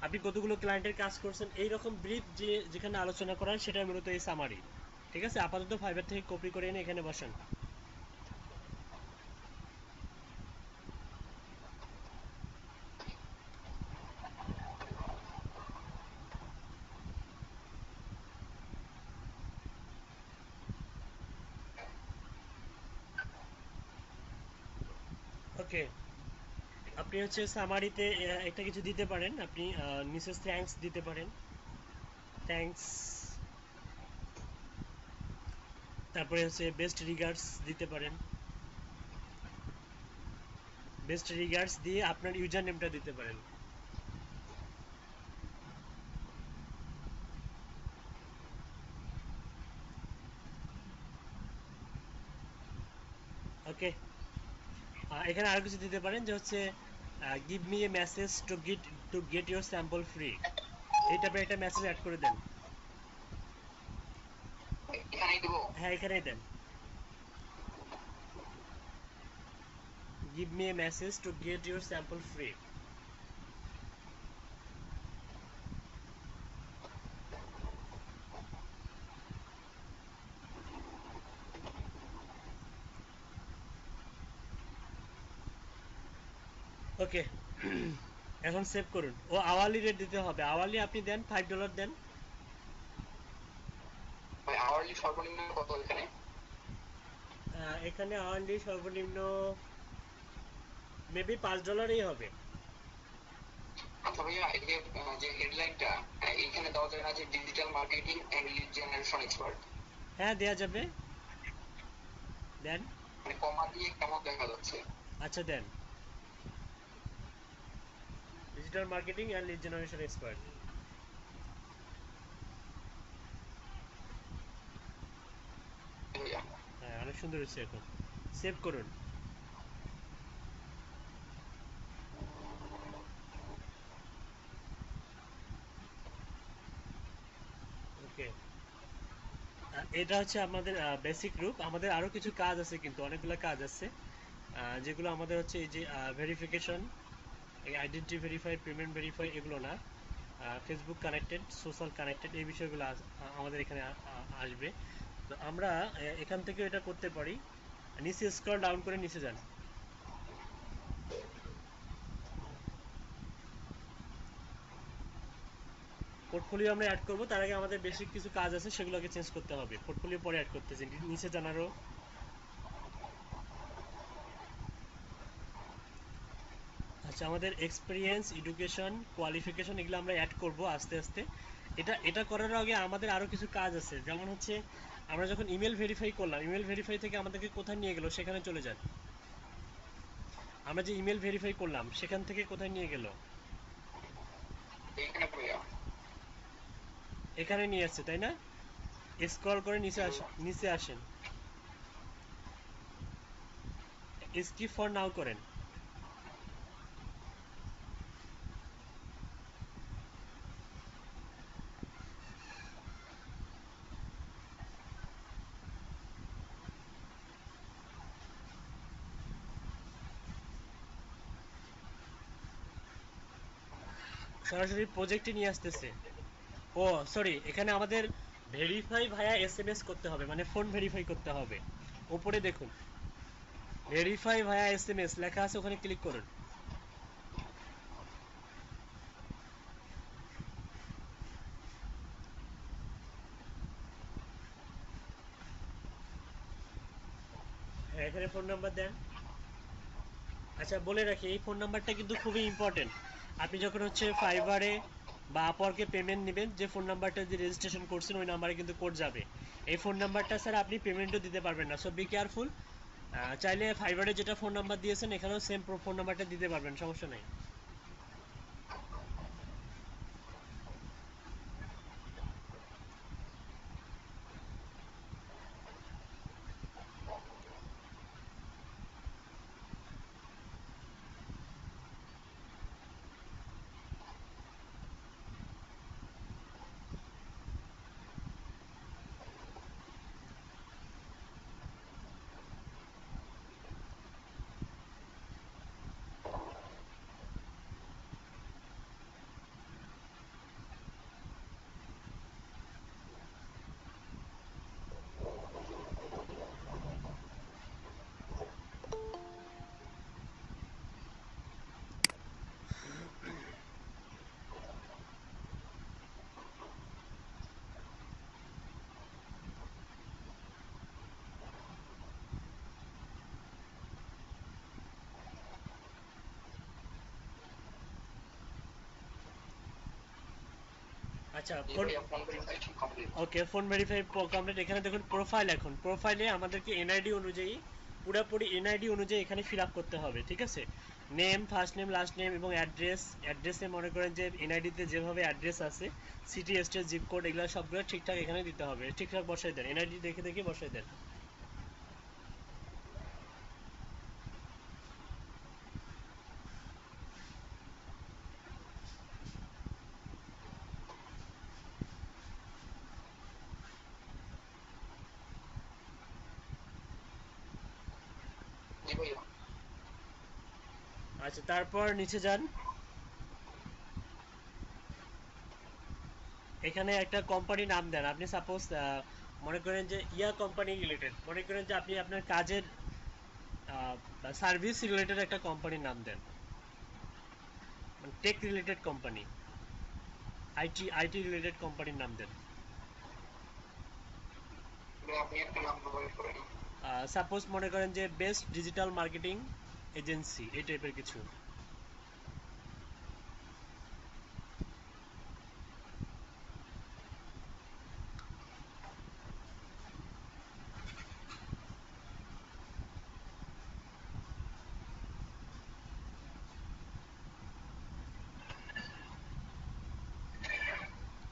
আপনি কতগুলো ক্লায়েন্টের কাজ করছেন, এই রকম ব্রিফ যে যেখানে আলোচনা করান সেটা মূলত এই সামারি। ঠিক আছে, আপাতত ফাইবার থেকে কপি করে এনে এখানে বসান। ওকে, আপনি হচ্ছে সামারিতে একটা কিছু দিতে পারেন, আপনি মিসেস থ্যাঙ্কস দিতে পারেন, থ্যাঙ্কস। তারপরে হচ্ছে বেস্ট রিগার্ডস দিতে পারেন, বেস্ট রিগার্ডস দিয়ে আপনার ইউজার নেমটা দিতে পারেন। ওকে, এখানে আরো কিছু দিতে পারেন যে হচ্ছে give me a message to get your sample free, এই টাইপের একটা মেসেজ অ্যাড করে দেন। এখানেই দিব। হ্যাঁ, এখানেই দেন, give me a message to get your sample free. Okay, এখন সেভ করুন। ও আওয়ারলি রেট দিতে হবে, আওয়ারলি আপনি দেন $5 দেন। ভাই আওয়ারলি সর্বনিম্ন কত এখানে? এখানে আওয়ারলি সর্বনিম্ন মেবি $5 হবে। আচ্ছা ভাইয়া, এই যে যে হেডলাইনটা এইখানে দেওয়া যায় না যে digital marketing and lead generation expert, হ্যাঁ, দেয়া যাবে, দেন। মানে কমা দিয়ে কেমন দেখা যাচ্ছে? আচ্ছা, দেন digital marketing and lead generation expert. ভাইয়া হ্যাঁ, অনেক সুন্দর হচ্ছে। এখন সেভ করুন। এটা হচ্ছে আমাদের বেসিক রূপ। আমাদের আরো কিছু কাজ আছে, কিন্তু অনেকগুলো কাজ আছে যেগুলো আমাদের হচ্ছে এই যে verification, identity verify, payment verify, এগুলো না, ফেসবুক কানেক্টেড, সোশ্যাল কানেক্টেড, এই বিষয়গুলো আমাদের এখানে আসবে। তো আমরা এখান থেকে এটা করতে পারি। নিচে স্ক্রল ডাউন করে নিচে যান। পোর্টফোলিও আমরা অ্যাড করব, তার আগে আমাদের বেসিক কিছু কাজ আছে, সেগুলোকে চেঞ্জ করতে হবে। পোর্টফোলিও পরে অ্যাড করতেছি, নিচে জানারও। আচ্ছা, আমাদের এক্সপিরিয়েন্স, এডুকেশন, কোয়ালিফিকেশন, এগুলো আমরা অ্যাড করব আস্তে আস্তে। এটা করার আগে আমাদের আরও কিছু কাজ আছে, যেমন হচ্ছে আমরা যখন ইমেল ভেরিফাই করলাম, ইমেল ভেরিফাই থেকে আমাদেরকে কোথায় নিয়ে গেল সেখানে চলে যান। আমরা যে ইমেল ভেরিফাই করলাম সেখান থেকে কোথায় নিয়ে গেল? এইখানে ভাইয়া। এখানে নিয়ে আসছে, তাই না? স্ক্রল করে নিচে আসেন, স্কিপ ফর নাও করেন। সরাসরি প্রজেক্টে নিয়ে আসতেছে। ও সরি, এখানে আমাদের ভেরিফাই ভায়া এসএমএস করতে হবে, মানে ফোন ভেরিফাই করতে হবে। উপরে দেখুন ভেরিফাই ভায়া এসএমএস লেখা আছে, ওখানে ক্লিক করুন। হ্যাঁ, এখানে ফোন নাম্বার দেন। আচ্ছা, বলে রাখি এই ফোন নাম্বারটা কিন্তু খুবই ইম্পর্টেন্ট। আপনি যখন হচ্ছে ফাইবারে বা আপওয়ার্কে পেমেন্ট নেবেন, যে ফোন নাম্বারটা দিয়ে রেজিস্ট্রেশন করছেন ওই নাম্বারে কিন্তু কোড যাবে। এই ফোন নাম্বারটা স্যার আপনি পেমেন্টও দিতে পারবেন না, সো বি কেয়ারফুল। চাইলে ফাইবারে যেটা ফোন নাম্বার দিয়েছেন এখানেও সেম ফোন নাম্বারটা দিতে পারবেন, সমস্যা নেই। আচ্ছা, জি ফোন, ভাইয়া, ফোন ভেরিফিকেশন কমপ্লিট। ওকে, ফোন ভেরিফাই কমপ্লিট। এখানে দেখুন প্রোফাইল, এখন প্রোফাইলে আমাদেরকে এনআইডি অনুযায়ী, পুরোপুরি এনআইডি অনুযায়ী এখানে ফিল আপ করতে হবে, ঠিক আছে? Name, first name, last name এবং অ্যাড্রেস। অ্যাড্রেসে মনে করেন যে এনআইডিতে যেভাবে অ্যাড্রেস আছে, সিটি, স্টেট, জিপ কোড, এগুলো সবগুলো ঠিকঠাক এখানে দিতে হবে। ঠিকঠাক বসাই দেন, এনআইডি দেখে দেখে বসাই দেন। জি ভাইয়া। আচ্ছা, তারপর নিচে যান। এখানে একটা কোম্পানি নাম দেন। আপনি সাপোজ মনে করেন যে ইয়া কোম্পানি রিলেটেড, মনে করেন যে আপনি আপনার কাজের সার্ভিস রিলেটেড একটা কোম্পানির নাম দেন, মানে tech related company, IT related কোম্পানির নাম দেন। ভাইয়া, আপনি একটা নাম প্রোভাইড করেন। সাপোজ মনে করেন যে বেস্ট ডিজিটাল মার্কেটিং এজেন্সি, এই টাইপের কিছু।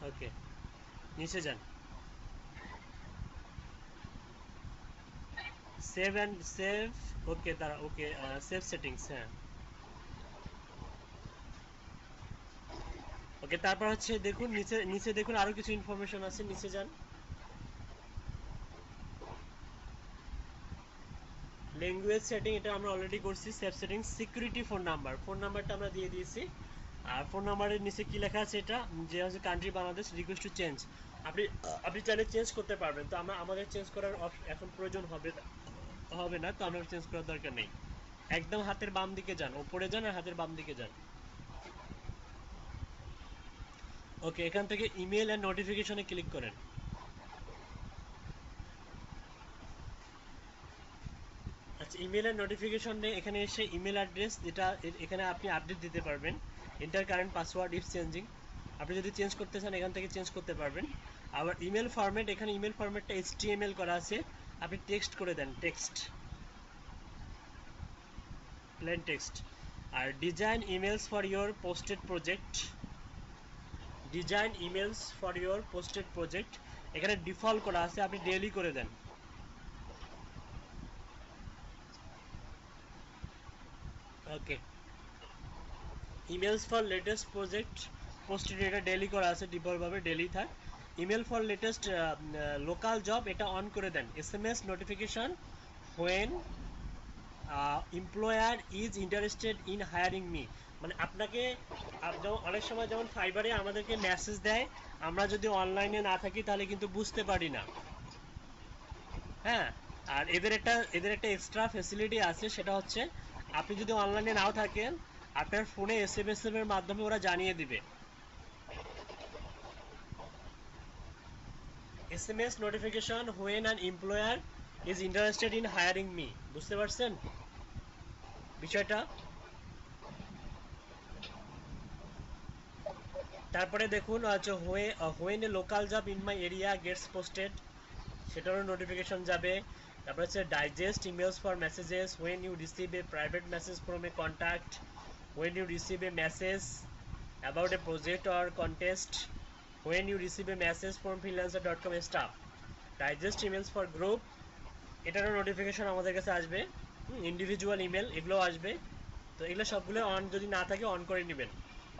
ওকে, নিচে যান। সেভ, ওকে তারা, ওকে, সেভ সেটিংস, হ্যাঁ। ওকে, তারপর হচ্ছে দেখুন নিচে নিচে দেখুন আরো কিছু ইনফরমেশন আছে, নিচে যান। ল্যাঙ্গুয়েজ সেটিং এটা আমরা অলরেডি করছি। সেভ সেটিং, সিকিউরিটি, ফোন নাম্বারটা আমরা দিয়ে দিয়েছি। আর ফোন নাম্বারের নিচে কি লেখা আছে, এটা যে হচ্ছে country Bangladesh, request to change. আপনি আপনি চাইলে চেঞ্জ করতে পারবেন, তো আমাদের চেঞ্জ করার এখন প্রয়োজন হবে না, তো আমরা চেঞ্জ করার দরকার নেই। একদম হাতের বাম দিকে যান, ওপরে যান আর হাতের বাম দিকে যান। ওকে, এখান থেকে ইমেল এন্ড নোটিফিকেশনে ক্লিক করেন। আচ্ছা, ইমেল এন্ড নোটিফিকেশনে এখানে এসে ইমেল অ্যাড্রেস যেটা এখানে আপনি আপডেট দিতে পারবেন। Enter current password if changing, আপনি যদি চেঞ্জ করতে চান এখান থেকে চেঞ্জ করতে পারবেন। আবার ইমেল ফরম্যাট, এখানে ইমেল ফরম্যাটটা HTML করা আছে, আপনি টেক্সট করে দেন, টেক্সট, প্লেন টেক্সট। আর design emails for your posted project, design emails for your posted project, এখানে ডিফল্ট করা আছে, আপনি ডেইলি করে দেন। Okay, emails for latest project posted, এটা ডেইলি করা আছে, ডিফল্টভাবে ডেইলি থাক। Email for latest local job, এটা অন করে দেন। SMS notification when employer is interested in hiring me, মানে আপনাকে যেমন অনেক সময় যেমন ফাইবারে আমাদেরকে মেসেজ দেয়, আমরা যদি অনলাইনে না থাকি তাহলে কিন্তু বুঝতে পারি না। হ্যাঁ, আর এদের একটা এক্সট্রা ফ্যাসিলিটি আছে, সেটা হচ্ছে আপনি যদি অনলাইনে নাও থাকেন, আপনার ফোনে SMS এর মাধ্যমে ওরা জানিয়ে দিবে। SMS notification when an employer is interested in hiring me, বুঝতে পারছেন বিষয়টা? তারপরে দেখুন হচ্ছে when a local job in my area gets posted, সেটারও নোটিফিকেশন যাবে। তারপরে হচ্ছে digest emails for messages when you receive a private message from a contact, when you receive a message about a project or contest, when you receive a message from freelancer.com staff, digest emails for group, এটারও notification আমাদের কাছে আসবে। Individual email এগুলো আসবে। তো এগুলো সবগুলো on যদি না থাকে অন করে নেবেন।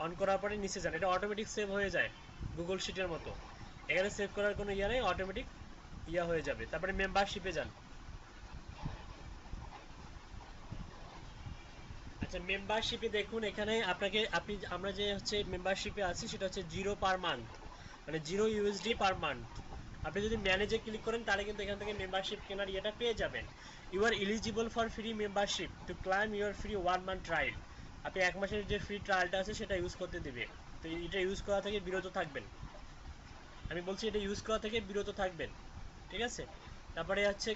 অন করার পরে নিচে যান, এটা অটোমেটিক সেভ হয়ে যায় গুগল শিটের মতো, এখানে সেভ করার কোনো ইয়া নেই, অটোমেটিক ইয়া হয়ে যাবে। তারপরে মেম্বারশিপে যান। আচ্ছা, মেম্বারশিপে দেখুন এখানে আমরা যে হচ্ছে মেম্বারশিপে আছি সেটা হচ্ছে 0 পার মান্থ, মানে 0 USD পার মান্থ। আপনি যদি ম্যানেজে ক্লিক করেন তাহলে কিন্তু এখান থেকে মেম্বারশিপ কেনার ইয়েটা পেয়ে যাবেন। You are eligible for free membership to claim your free 1 month trial, আপনি 1 মাসের যে ফ্রি ট্রায়ালটা আছে সেটা ইউজ করতে দিবে। তো এটা ইউজ করা থেকে বিরত থাকবেন, আমি বলছি এটা ইউজ করা থেকে বিরত থাকবেন, ঠিক আছে? তারপরে হচ্ছে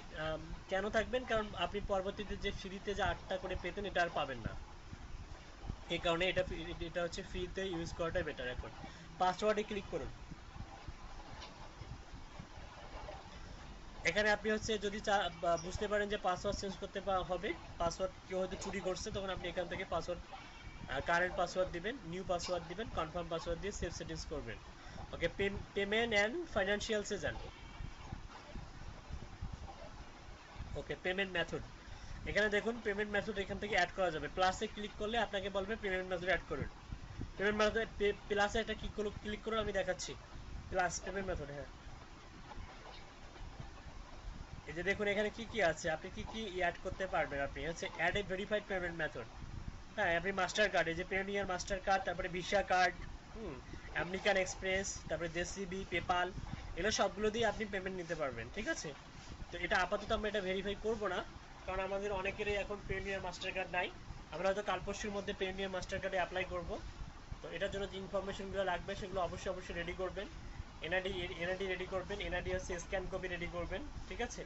কেন থাকবেন, কারণ আপনি পরবর্তীতে যে ফ্রিতে যে 8টা করে পেতেন এটা আর পাবেন না, এই কারণে এটা হচ্ছে ফ্রিতে ইউজ করাটাই বেটার। এখন পাসওয়ার্ডে ক্লিক করুন। এখানে আপনি হচ্ছে যদি বুঝতে পারেন যে পাসওয়ার্ড চেঞ্জ করতে হবে, পাসওয়ার্ড কেউ হয়তো চুরি করছে, তখন আপনি এখান থেকে পাসওয়ার্ড কারেন্ট পাসওয়ার্ড দিবেন, নিউ পাসওয়ার্ড দিবেন, কনফার্ম পাসওয়ার্ড দিয়ে সেভ সেটিংস করবেন। ওকে, পেমেন্ট অ্যান্ড ফাইন্যান্সিয়ালসে যান। ওকে, পেমেন্ট মেথড, এখানে দেখুন পেমেন্ট মেথড এখান থেকে অ্যাড করা যাবে। প্লাসে ক্লিক করলে আপনাকে বলবে পেমেন্ট মেথড অ্যাড করুন। পেমেন্ট মেথড প্লাসে একটা ক্লিক করুন, আমি দেখাচ্ছি। প্লাস পেমেন্ট মেথড, হ্যাঁ, এই যে দেখুন এখানে কি কি আছে, আপনি কি কি অ্যাড করতে পারবেন। আপনি হচ্ছে add a verified payment method, হ্যাঁ, আপনি মাস্টার কার্ড, এই যে পেনিয়ার মাস্টার কার্ড, তারপরে ভিসা কার্ড, আমেরিকান এক্সপ্রেস, তারপরে জেসিবি, পেপাল, এগুলো সবগুলো দিয়ে আপনি পেমেন্ট নিতে পারবেন, ঠিক আছে? তো এটা আপাতত আমরা এটা ভেরিফাই করব না, কারণ আমাদের অনেকেরই এখন পেনিয়ার মাস্টার কার্ড নাই। আমরা হয়তো কাল পরশুর মধ্যে পেনিয়ার মাস্টার কার্ডে অ্যাপ্লাই করব। তো এটার জন্য যে ইনফরমেশনগুলো লাগবে সেগুলো অবশ্যই রেডি করবেন। এনআইডি রেডি করবেন, এনআইডি হচ্ছে স্ক্যান কপি রেডি করবেন, ঠিক আছে?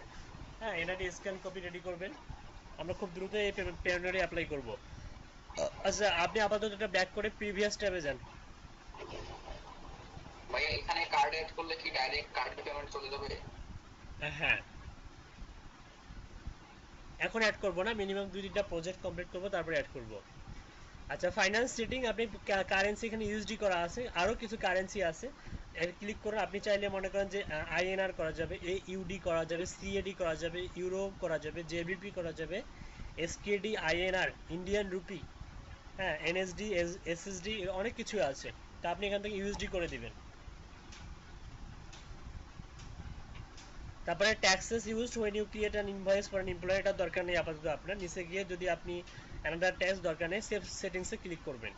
হ্যাঁ, এনআইডি স্ক্যান কপি রেডি করবেন। আমরা খুব দ্রুত এই পেনিয়ারে অ্যাপ্লাই করব। আচ্ছা, আপনি আপাতত এটা ব্যাক করে প্রিভিয়াস ট্যাবে যান। ভাইয়া এখানে কার্ড অ্যাড করলে কি ডাইরেক্ট কার্ড পেমেন্ট চলে যাবে? হ্যাঁ, এখন অ্যাড করব না, মিনিমাম 2-3টা প্রজেক্ট কমপ্লিট করব, তারপরে অ্যাড করব। আচ্ছা, ফাইন্যান্স সেটিং, আপনি কারেন্সি এখানে ইউএসডি করা আছে, আরও কিছু কারেন্সি আছে, এর ক্লিক করুন। আপনি চাইলে মনে করেন যে INR করা যাবে, AUD করা যাবে, CAD করা যাবে, ইউরো করা যাবে, JBP করা যাবে, SKD, INR, ইন্ডিয়ান রুপি, হ্যাঁ, NSD, SSD, অনেক কিছু আছে। তা আপনি এখান থেকে ইউএসডি করে দিবেন। তারপরে taxes used when you create an invoice for an employee, এটা দরকার নেই আপাতত আপনার। নিচে গিয়ে যদি আপনি another ট্যাক্স দরকার নেই, সেভ সেটিংসে ক্লিক করবেন।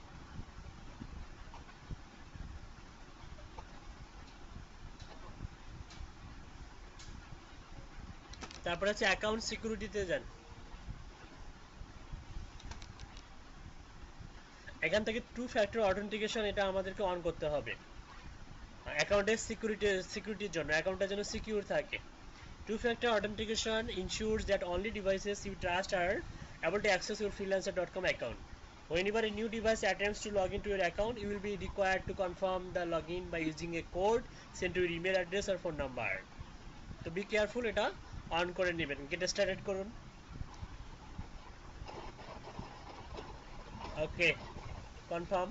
তারপরে হচ্ছে অ্যাকাউন্ট সিকিউরিটিতে যান। এখান থেকে টু ফ্যাক্টর অথেন্টিকেশন এটা আমাদেরকে অন করতে হবে অ্যাকাউন্টের সিকিউরিটির জন্য, অ্যাকাউন্টটা যেন সিকিউর থাকে। Two-factor authentication ensures that only devices you trust are able to access your freelancer.com account. Whenever a new device attempts to log into your account, you will be required to confirm the login by using a code sent to your email address or phone number. So be careful, এটা on করে নেবেন। Get started করুন। Okay, confirm.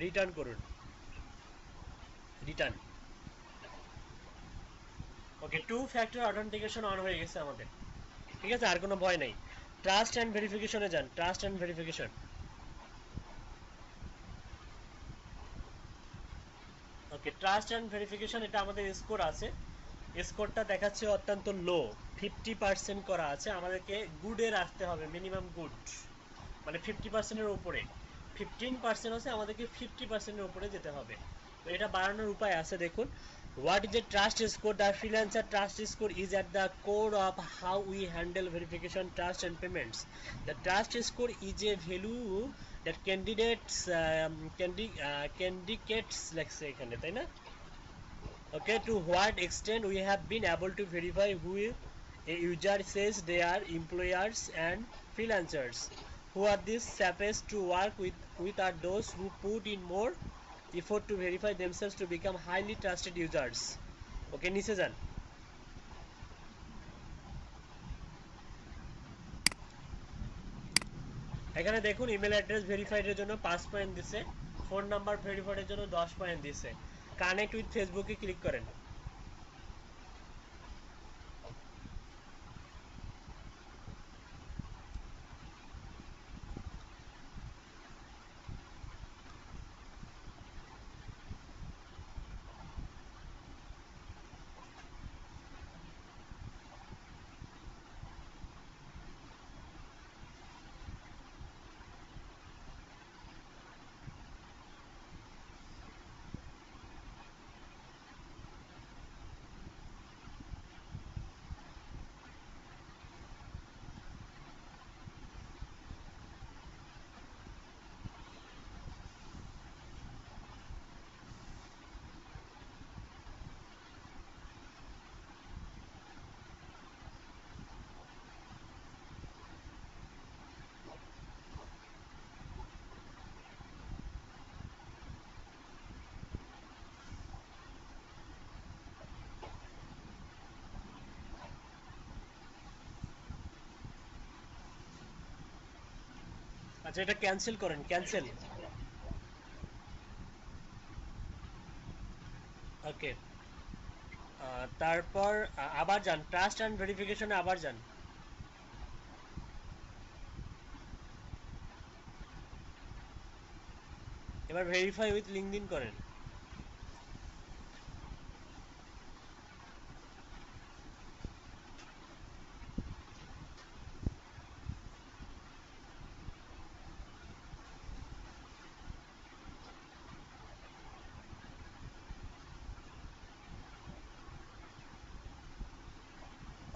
Return করুন, return. Okay, two factor authentication on হয়ে গেছে আমাদের, ঠিক আছে, আর কোনো ভয় নেই। ট্রাস্ট অ্যান্ড ভেরিফিকেশনে যান, trust and verification. Okay, trust and verification এটা আমাদের স্কোর আছে, স্কোরটা দেখাচ্ছে অত্যন্ত লো, 50% করা আছে। আমাদেরকে গুডে রাখতে হবে, মিনিমাম গুড, মানে 50%-এর উপরে। 15% আছে, আমাদেরকে 50%-এর উপরে যেতে হবে। তো এটা বাড়ানোর উপায় আছে, দেখুন। What is a trust score? The freelancer trust score is at the core of how we handle verification, trust and payments. The trust score is a value that candidates like say এখানে, তাই না? Okay, to what extent we have been able to verify who a user says they are employers and freelancers. Who are these safest to work with are those who put in more effort to verify themselves to become highly trusted users. Okay, নিচে যান। এখানে দেখুন email address verified এর জন্য 5 point দিছে, phone number verified এর জন্য 10 point দিছে। কানেক্ট উইথ ফেসবুকে ক্লিক করেন। আচ্ছা, এটা ক্যান্সেল করেন, ক্যান্সেল। ওকে, তারপর আবার যান, ট্রাস্ট অ্যান্ড ভেরিফিকেশনে আবার যান। এবার ভেরিফাই উইথ লিঙ্কডইন করেন।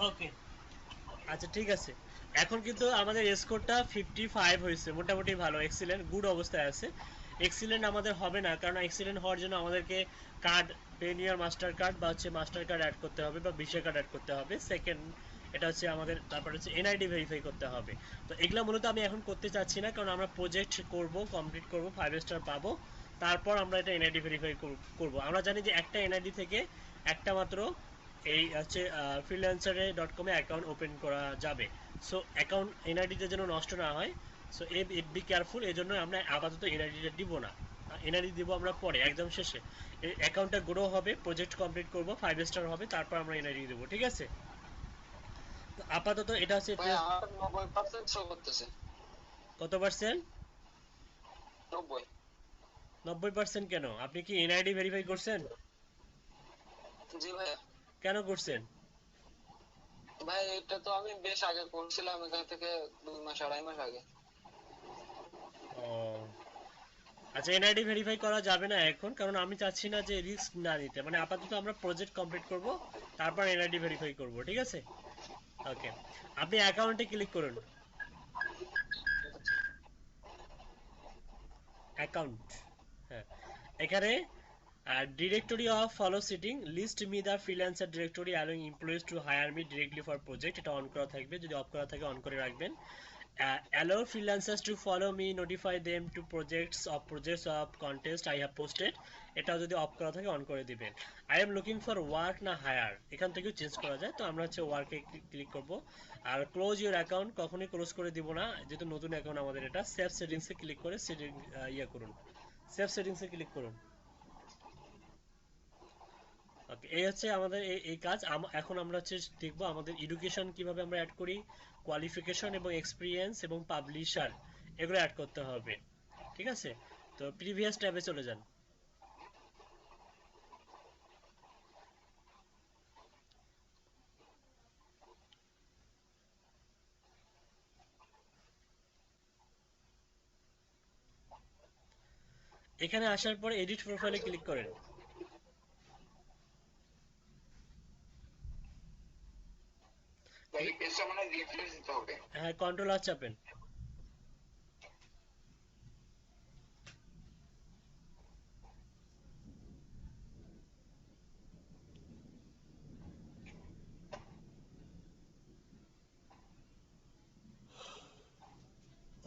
ওকে, আচ্ছা ঠিক আছে। এখন কিন্তু আমাদের স্কোরটা 55 হয়েছে, মোটামুটি ভালো, এক্সিলেন্ট, গুড অবস্থায় আছে। এক্সিলেন্ট আমাদের হবে না, কারণ এক্সিলেন্ট হওয়ার জন্য আমাদেরকে কার্ড, পেনিয়ার মাস্টার কার্ড বা হচ্ছে মাস্টার কার্ড অ্যাড করতে হবে বা ভিসা কার্ড অ্যাড করতে হবে। সেকেন্ড এটা হচ্ছে আমাদের, তারপর হচ্ছে এনআইডি ভেরিফাই করতে হবে। তো এগুলো মূলত আমি এখন করতে চাচ্ছি না, কারণ আমরা প্রজেক্ট করব, কমপ্লিট করব, 5 স্টার পাবো, তারপর আমরা এটা এনআইডি ভেরিফাই করব। আমরা জানি যে একটা এনআইডি থেকে একটা মাত্র এই হচ্ছে ফ্রিল্যান্সারে ডট কমে অ্যাকাউন্ট ওপেন করা যাবে। সো অ্যাকাউন্ট এনআইডিতে যেন নষ্ট না হয়, সো ইট বি কেয়ারফুল, এই জন্য আমরা আপাতত এনআইডিটা দিব না, এনআইডি দিব আমরা পরে একদম শেষে। এই অ্যাকাউন্টটা গ্রো হবে, প্রজেক্ট কমপ্লিট করব, 5 স্টার হবে, তারপর আমরা এনআইডি দেবো, ঠিক আছে? তো আপাতত এটা হচ্ছে ভাই আমার 90% শো করতেছে। কত পার্সেন্ট? 90। 90% কেন? আপনি কি এনআইডি ভেরিফাই করছেন? জি ভাইয়া। কেন করছেন? ভাই এটা তো আমি বেশ আগে করছিলাম, এখান থেকে 2 মাস 2.5 মাস আগে। ও আচ্ছা, এনআইডি ভেরিফাই করা যাবে না এখন, কারণ আমি চাচ্ছি না যে রিস্ক না নিতে। মানে আপাতত আমরা প্রজেক্ট কমপ্লিট করব, তারপর এনআইডি ভেরিফাই করব, ঠিক আছে? ওকে, আপনি অ্যাকাউন্টে ক্লিক করুন। অ্যাকাউন্ট, হ্যাঁ, এখানে directory of follow sitting list me the freelancer directory allowing employees to hire me directly for project, এটা অন করা থাকবে। যদি অফ করা থাকে অন করে রাখবেন। Allow freelancers to follow me, notify them to projects of contest I have posted, এটাও যদি অফ করা থাকে অন করে দিবেন। I am looking for work না হায়ার, এখান থেকেও চেঞ্জ করা যায়। তো আমরা হচ্ছে ওয়ার্কে ক্লিক করব। আর ক্লোজ ইউর অ্যাকাউন্ট কখনোই ক্লোজ করে দিব না, যেহেতু নতুন অ্যাকাউন্ট আমাদের। এটা সেভ সেটিংসে ক্লিক করে সেটিং ইয়ে করুন, সেভ সেটিংসে ক্লিক করুন। ওকে, এই হচ্ছে আমাদের এই কাজ। এখন আমরা হচ্ছে দেখবো আমাদের এডুকেশন কিভাবে আমরা অ্যাড করি, কোয়ালিফিকেশন এবং এক্সপিরিয়েন্স এবং পাবলিশার, এগুলো অ্যাড করতে হবে। ঠিক আছে, তো প্রিভিয়াস ট্যাবে চলে যান। এখানে আসার পর এডিট প্রোফাইলে ক্লিক করেন। ভাই এই পেজটা মানে রিফ্রেশ দিতে হবে। হ্যাঁ, কন্ট্রোল আর চাপেন।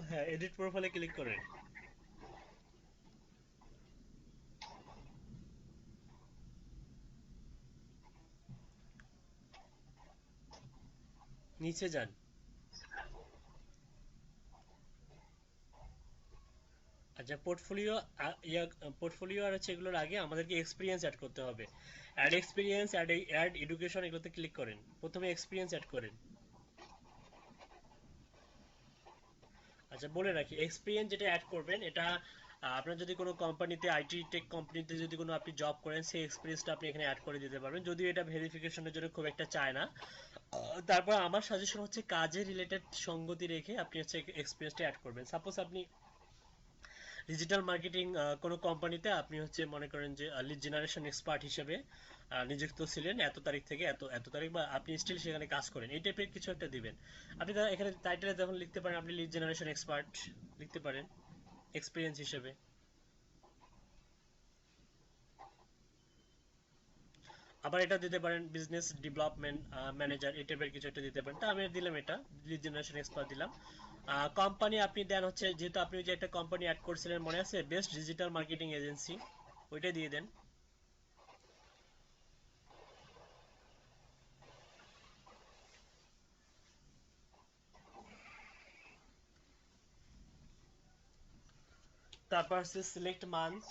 হ্যাঁ, এডিট প্রোফাইলে ক্লিক করেন। নিচে যান। আচ্ছা, পোর্টফোলিও, পোর্টফোলিও আর হচ্ছে এগুলোর আগে আমাদেরকে এক্সপিরিয়েন্স অ্যাড করতে হবে। অ্যাড এক্সপিরিয়েন্স, অ্যাড এডুকেশন, এগুলোতে ক্লিক করেন। প্রথমে এক্সপিরিয়েন্স অ্যাড করেন। আচ্ছা, বলে রাখি, এক্সপিরিয়েন্স যেটা অ্যাড করবেন এটা আপনার যদি কোনো কোম্পানিতে, আইটি টেক কোম্পানিতে যদি কোনো আপনি জব করেন, সেই এক্সপিরিয়েন্সটা আপনি এখানে অ্যাড করে দিতে পারবেন, যদিও এটা ভেরিফিকেশনের জন্য খুব একটা চায় না। তারপর আমার সাজেশন হচ্ছে কাজে রিলেটেড সঙ্গতি রেখে আপনি হচ্ছে এক্সপিরিয়েন্সটা অ্যাড করবেন। সাপোজ আপনি ডিজিটাল মার্কেটিং কোনো কোম্পানিতে আপনি হচ্ছে মনে করেন যে লিড জেনারেশন এক্সপার্ট হিসেবে নিযুক্ত ছিলেন এত তারিখ থেকে এত এত তারিখ, বা আপনি স্টিল সেখানে কাজ করেন, এই টাইপের কিছু একটা দিবেন। আপনি এখানে টাইটেলে যখন লিখতে পারেন আপনি লিড জেনারেশন এক্সপার্ট লিখতে পারেন এক্সপিরিয়েন্স হিসেবে। আবার এটা দিতে পারেন বিজনেস ডেভেলপমেন্ট ম্যানেজার, এই টাইপের কিছু একটা দিতে পারেন। তা আমি দিলাম এটা, লিড জেনারেশন এক্সপার্ট দিলাম। কোম্পানি আপনি দেন হচ্ছে, যেহেতু আপনি যে একটা কোম্পানি অ্যাড করছিলেন মনে আছে, বেস্ট ডিজিটাল মার্কেটিং এজেন্সি, ওইটা দিয়ে দেন। তারপর হচ্ছে সিলেক্ট মান্থ।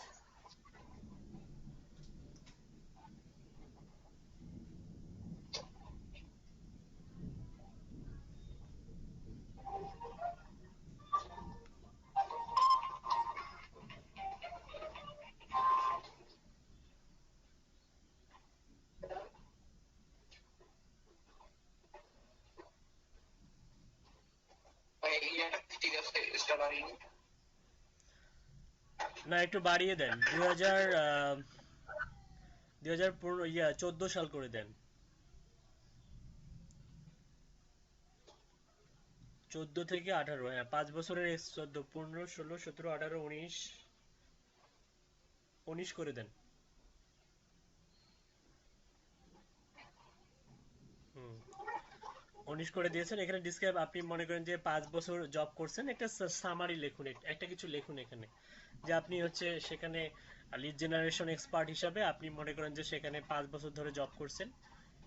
ভাই এই ইয়াটা ঠিক আছে, স্টার। না, একটু বাড়িয়ে দেন, 2014 সাল করে দেন। 14 থেকে 18, হ্যাঁ, 5 বছরের 14, 15, 16, 17, 18, 19, 19 করে দেন। হুম, 19 করে দিয়েছেন। এখানে ডিসক্রাইব, আপনি মনে করেন যে 5 বছর জব করছেন, একটা সামারি লিখুন, একটা কিছু লিখুন এখানে, যে আপনি হচ্ছে সেখানে লিড জেনারেশন এক্সপার্ট হিসাবে আপনি মনে করেন যে সেখানে 5 বছর ধরে জব করছেন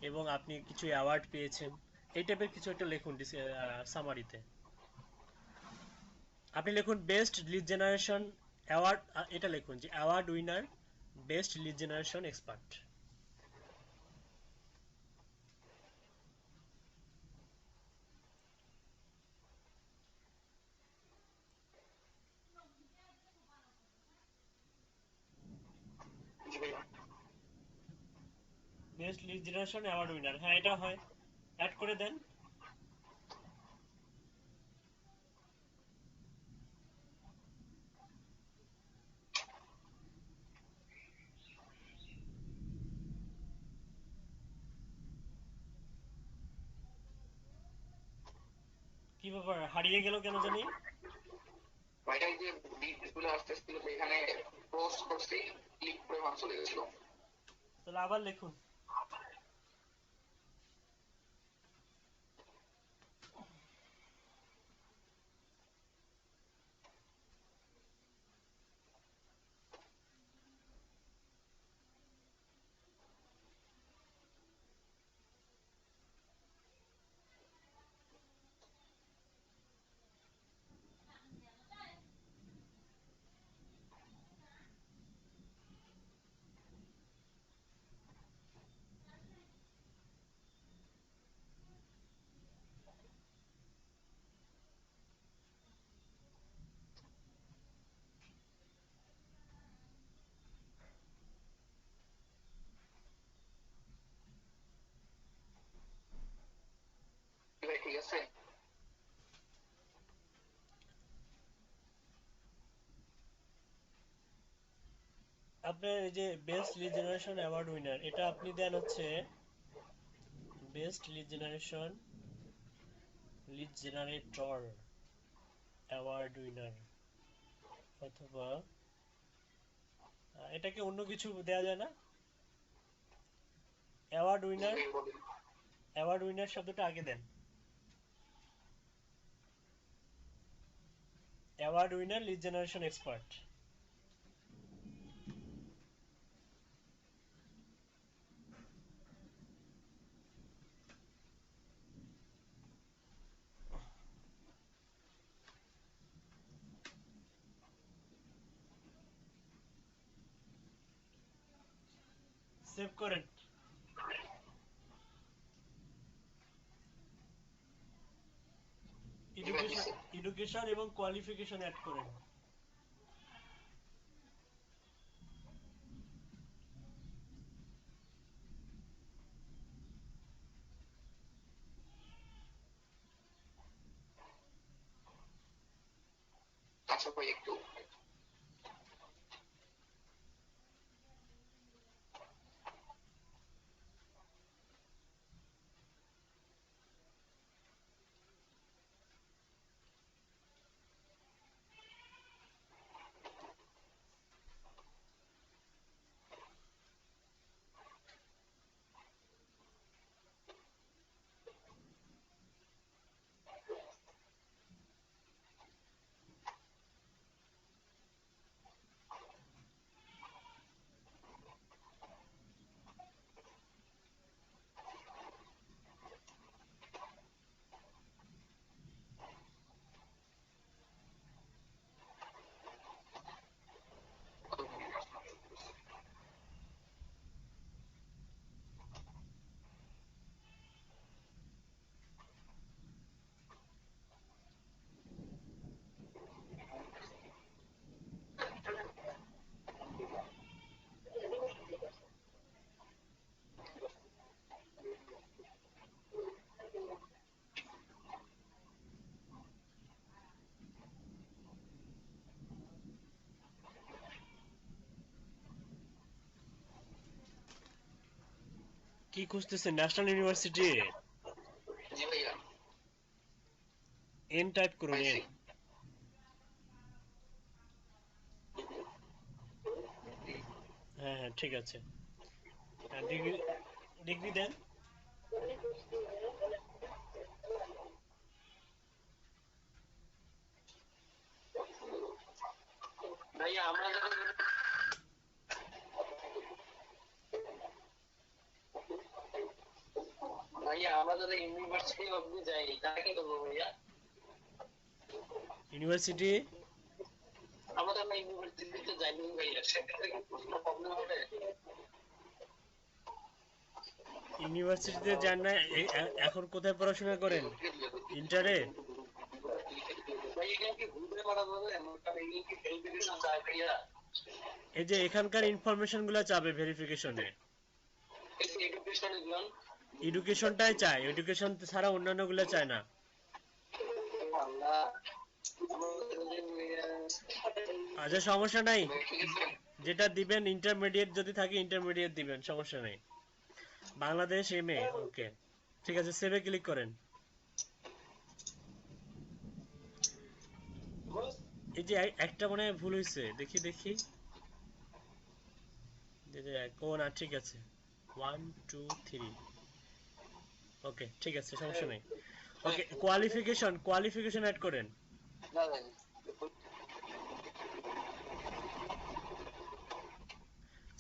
এবং আপনি কিছু অ্যাওয়ার্ড পেয়েছেন, এই টাইপের কিছু একটা লিখুন সামারিতে। আপনি লিখুন বেস্ট লিড জেনারেশন অ্যাওয়ার্ড, এটা লিখুন যে award winner, best lead generation expert. Best lead generation award winner, হ্যাঁ এটা হয়, অ্যাড করে দেন। কি ব্যাপার, হারিয়ে গেল কেন জানি? ভাইটা এই যে ডিটগুলো আসতেছিল এখানে পোস্ট করছি, ক্লিক করে ভাঙ চলে গেছিল। তাহলে আবার লিখুন। ভাই ঠিক আছে? আপনার এই যে best lead generation award winner, এটা আপনি দেন হচ্ছে best lead generation lead generator award winner, অথবা এটাকে অন্য কিছু দেয়া যায় না? অ্যাওয়ার্ড জি উইনার, ভাই বলেন। অ্যাওয়ার্ড উইনার শব্দটা আগে দেন, award winner lead generation expert. Save করেন। জি ভাই এডুকেশন, দিছে। এডুকেশন এবং কোয়ালিফিকেশন অ্যাড করেন। আচ্ছা ভাই একটু কি খুঁজতেছেন? ন্যাশনাল ইউনিভার্সিটি, জি ভাইয়া এন টাইপ করুন, এন। পাইছি। হ্যাঁ হ্যাঁ ঠিক আছে, ডিগ্রি, ডিগ্রি দেন। ভাইয়া আমরা যারা ইউনিভার্সিটি অব্দি যাই তারা কি করবো ভাইয়া? ইউনিভার্সিটি, আমরা তো ইউনিভার্সিটিতে যাইনি ভাইয়া, সেক্ষেত্রে কি কোনো প্রবলেম হবে? ইউনিভার্সিটিতে যান না, এখন কোথায় পড়াশোনা করেন? ইন্টারে? ভাই এখানে কি ঘুরে বেড়াবো? কারণ এগুলো কি ভেরিফিকেশন চায় ভাইয়া? এই যে এখানকার ইনফরমেশন গুলো চাবে ভেরিফিকেশনে। এডুকেশন এগুলো এডুকেশনটাই চায়, এডুকেশন ছাড়া অন্যান্যগুলো চায় না। আল্লাহ আচ্ছা সমস্যা নাই, ঠিক আছে। যেটা দিবেন ইন্টারমিডিয়েট যদি থাকে ইন্টারমিডিয়েট দিবেন, সমস্যা নেই। বাংলাদেশ এমএ, ওকে ঠিক আছে, সেভে ক্লিক করেন। এই যে একটা মনে হয় ভুল হয়েছে, দেখি দেখি, ও না ঠিক আছে, 1 2 3, ওকে ঠিক আছে সমস্যা নেই। ওকে কোয়ালিফিকেশন, কোয়ালিফিকেশন অ্যাড করেন। না না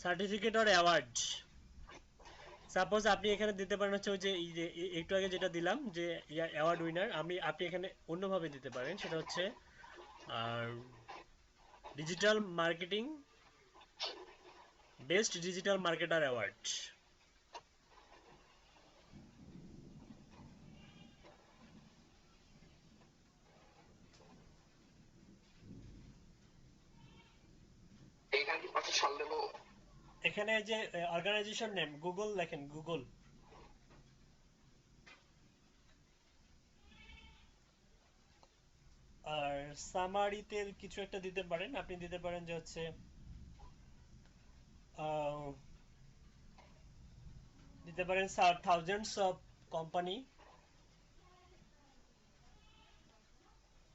সার্টিফিকেট অর অ্যাওয়ার্ড, সাপোজ আপনি এখানে দিতে পারেন হচ্ছে ওই যে একটু আগে যেটা দিলাম যে অ্যাওয়ার্ড উইনার, আপনি এখানে অন্যভাবে দিতে পারেন, সেটা হচ্ছে আর digital marketing, best digital marketer award. এখানে কি পাশে সাল দেবো? এখানে যে অর্গানাইজেশন নেম গুগল লেখেন, গুগল। আর সামারিতে কিছু একটা দিতে পারেন, আপনি দিতে পারেন যে হচ্ছে আহ, দিতে পারেন থাউজেন্ডস অফ কোম্পানি,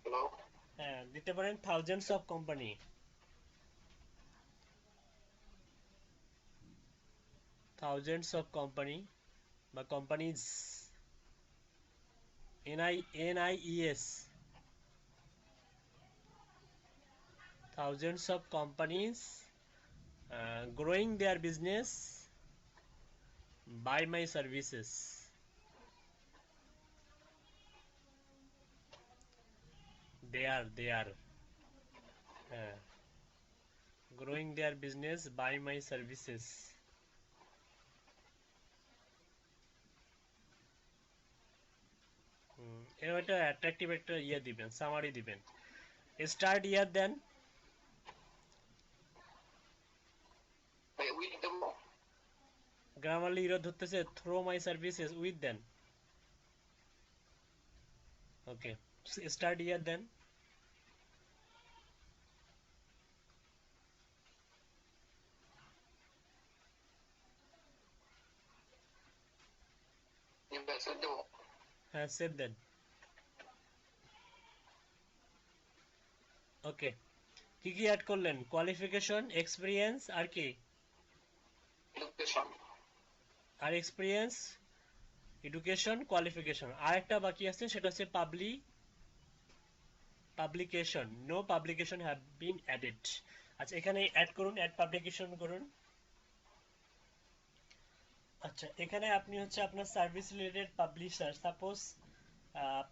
হ্যালো হ্যাঁ দিতে পারেন thousands of company, thousands of company বা companies, NINIES, thousands of companies growing their business by my services. They are uh, growing their business by my services. এরকম একটা অ্যাট্রাকটিভ একটা ইয়ে দিবেন, summary দিবেন। স্টার্ট ইয়ার দেন, ভাই উইথ দেবো? Grammarly error ধরতেছে, থ্রো মাই সার্ভিসেস উইথ দেন, ওকে স্টার্ট ইয়ার দেন। ইনভেস্ট দেবো? হ্যাঁ সেভ দেন, ওকে। কি কি অ্যাড করলেন? কোয়ালিফিকেশন, এক্সপিরিয়েন্স, আর কি? এডুকেশন। আর এক্সপিরিয়েন্স, এডুকেশন, কোয়ালিফিকেশন, আর একটা বাকি আছে সেটা হচ্ছে publication, no publication have been added. আচ্ছা এখানে অ্যাড করুন, অ্যাড পাবলিকেশন করুন। আচ্ছা এখানে আপনি হচ্ছে আপনার service related publisher, suppose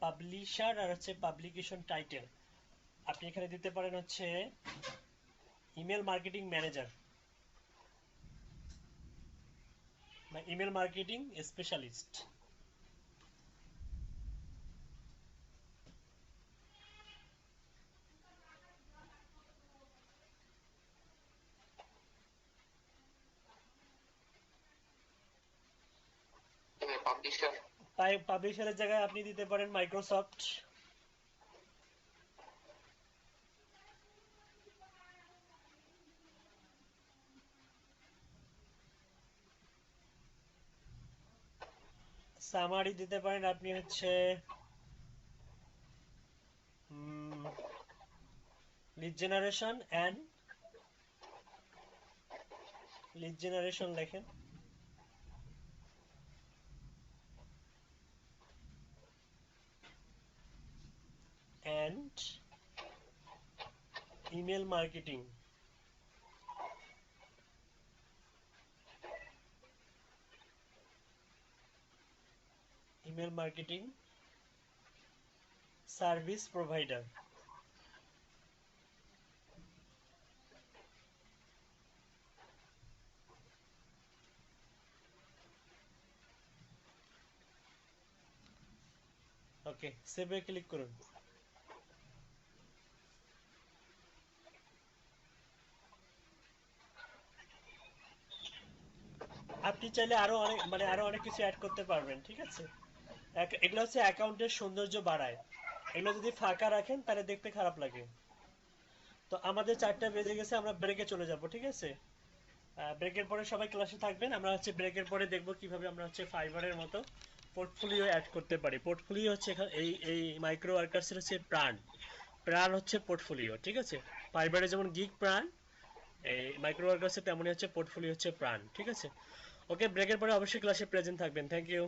publisher আর হচ্ছে পাবলিকেশন টাইটেল আপনি এখানে দিতে পারেন হচ্ছে ইমেল মার্কেটিং ম্যানেজার বা ইমেল মার্কেটিং স্পেশালিস্ট। পাবলিশার। তাই পাবলিশারের জায়গায় আপনি দিতে পারেন মাইক্রোসফট। সামারি দিতে পারেন আপনি হচ্ছে lead generation and lead generation লেখেন, and email marketing. Email marketing service provider. Okay সেভে ক্লিক করুন। আপনি চাইলে আরো অনেক মানে আরো অনেক কিছু অ্যাড করতে পারবেন, ঠিক আছে? এগুলো হচ্ছে অ্যাকাউন্টের সৌন্দর্য বাড়ায়। এগুলো যদি ফাঁকা রাখেন তাহলে দেখতে খারাপ লাগে। তো আমাদের 4টা বেজে গেছে, আমরা ব্রেকে চলে যাব, ঠিক আছে? ব্রেকের পরে সবাই ক্লাসে থাকবেন। আমরা হচ্ছে ব্রেকের পরে দেখব কিভাবে আমরা হচ্ছে ফাইবারের মতো পোর্টফোলিও অ্যাড করতে পারি। পোর্টফোলিও হচ্ছে এই মাইক্রো ওয়ার্কার্সের হচ্ছে প্রাণ। প্রাণ হচ্ছে পোর্টফোলিও, ঠিক আছে? ফাইবারে যেমন গিগ প্রাণ, এই মাইক্রো ওয়ার্কার্সে তেমনই হচ্ছে পোর্টফোলিও হচ্ছে প্রাণ, ঠিক আছে? ওকে, ব্রেকের পরে অবশ্যই ক্লাসে প্রেজেন্ট থাকবেন। Thank you.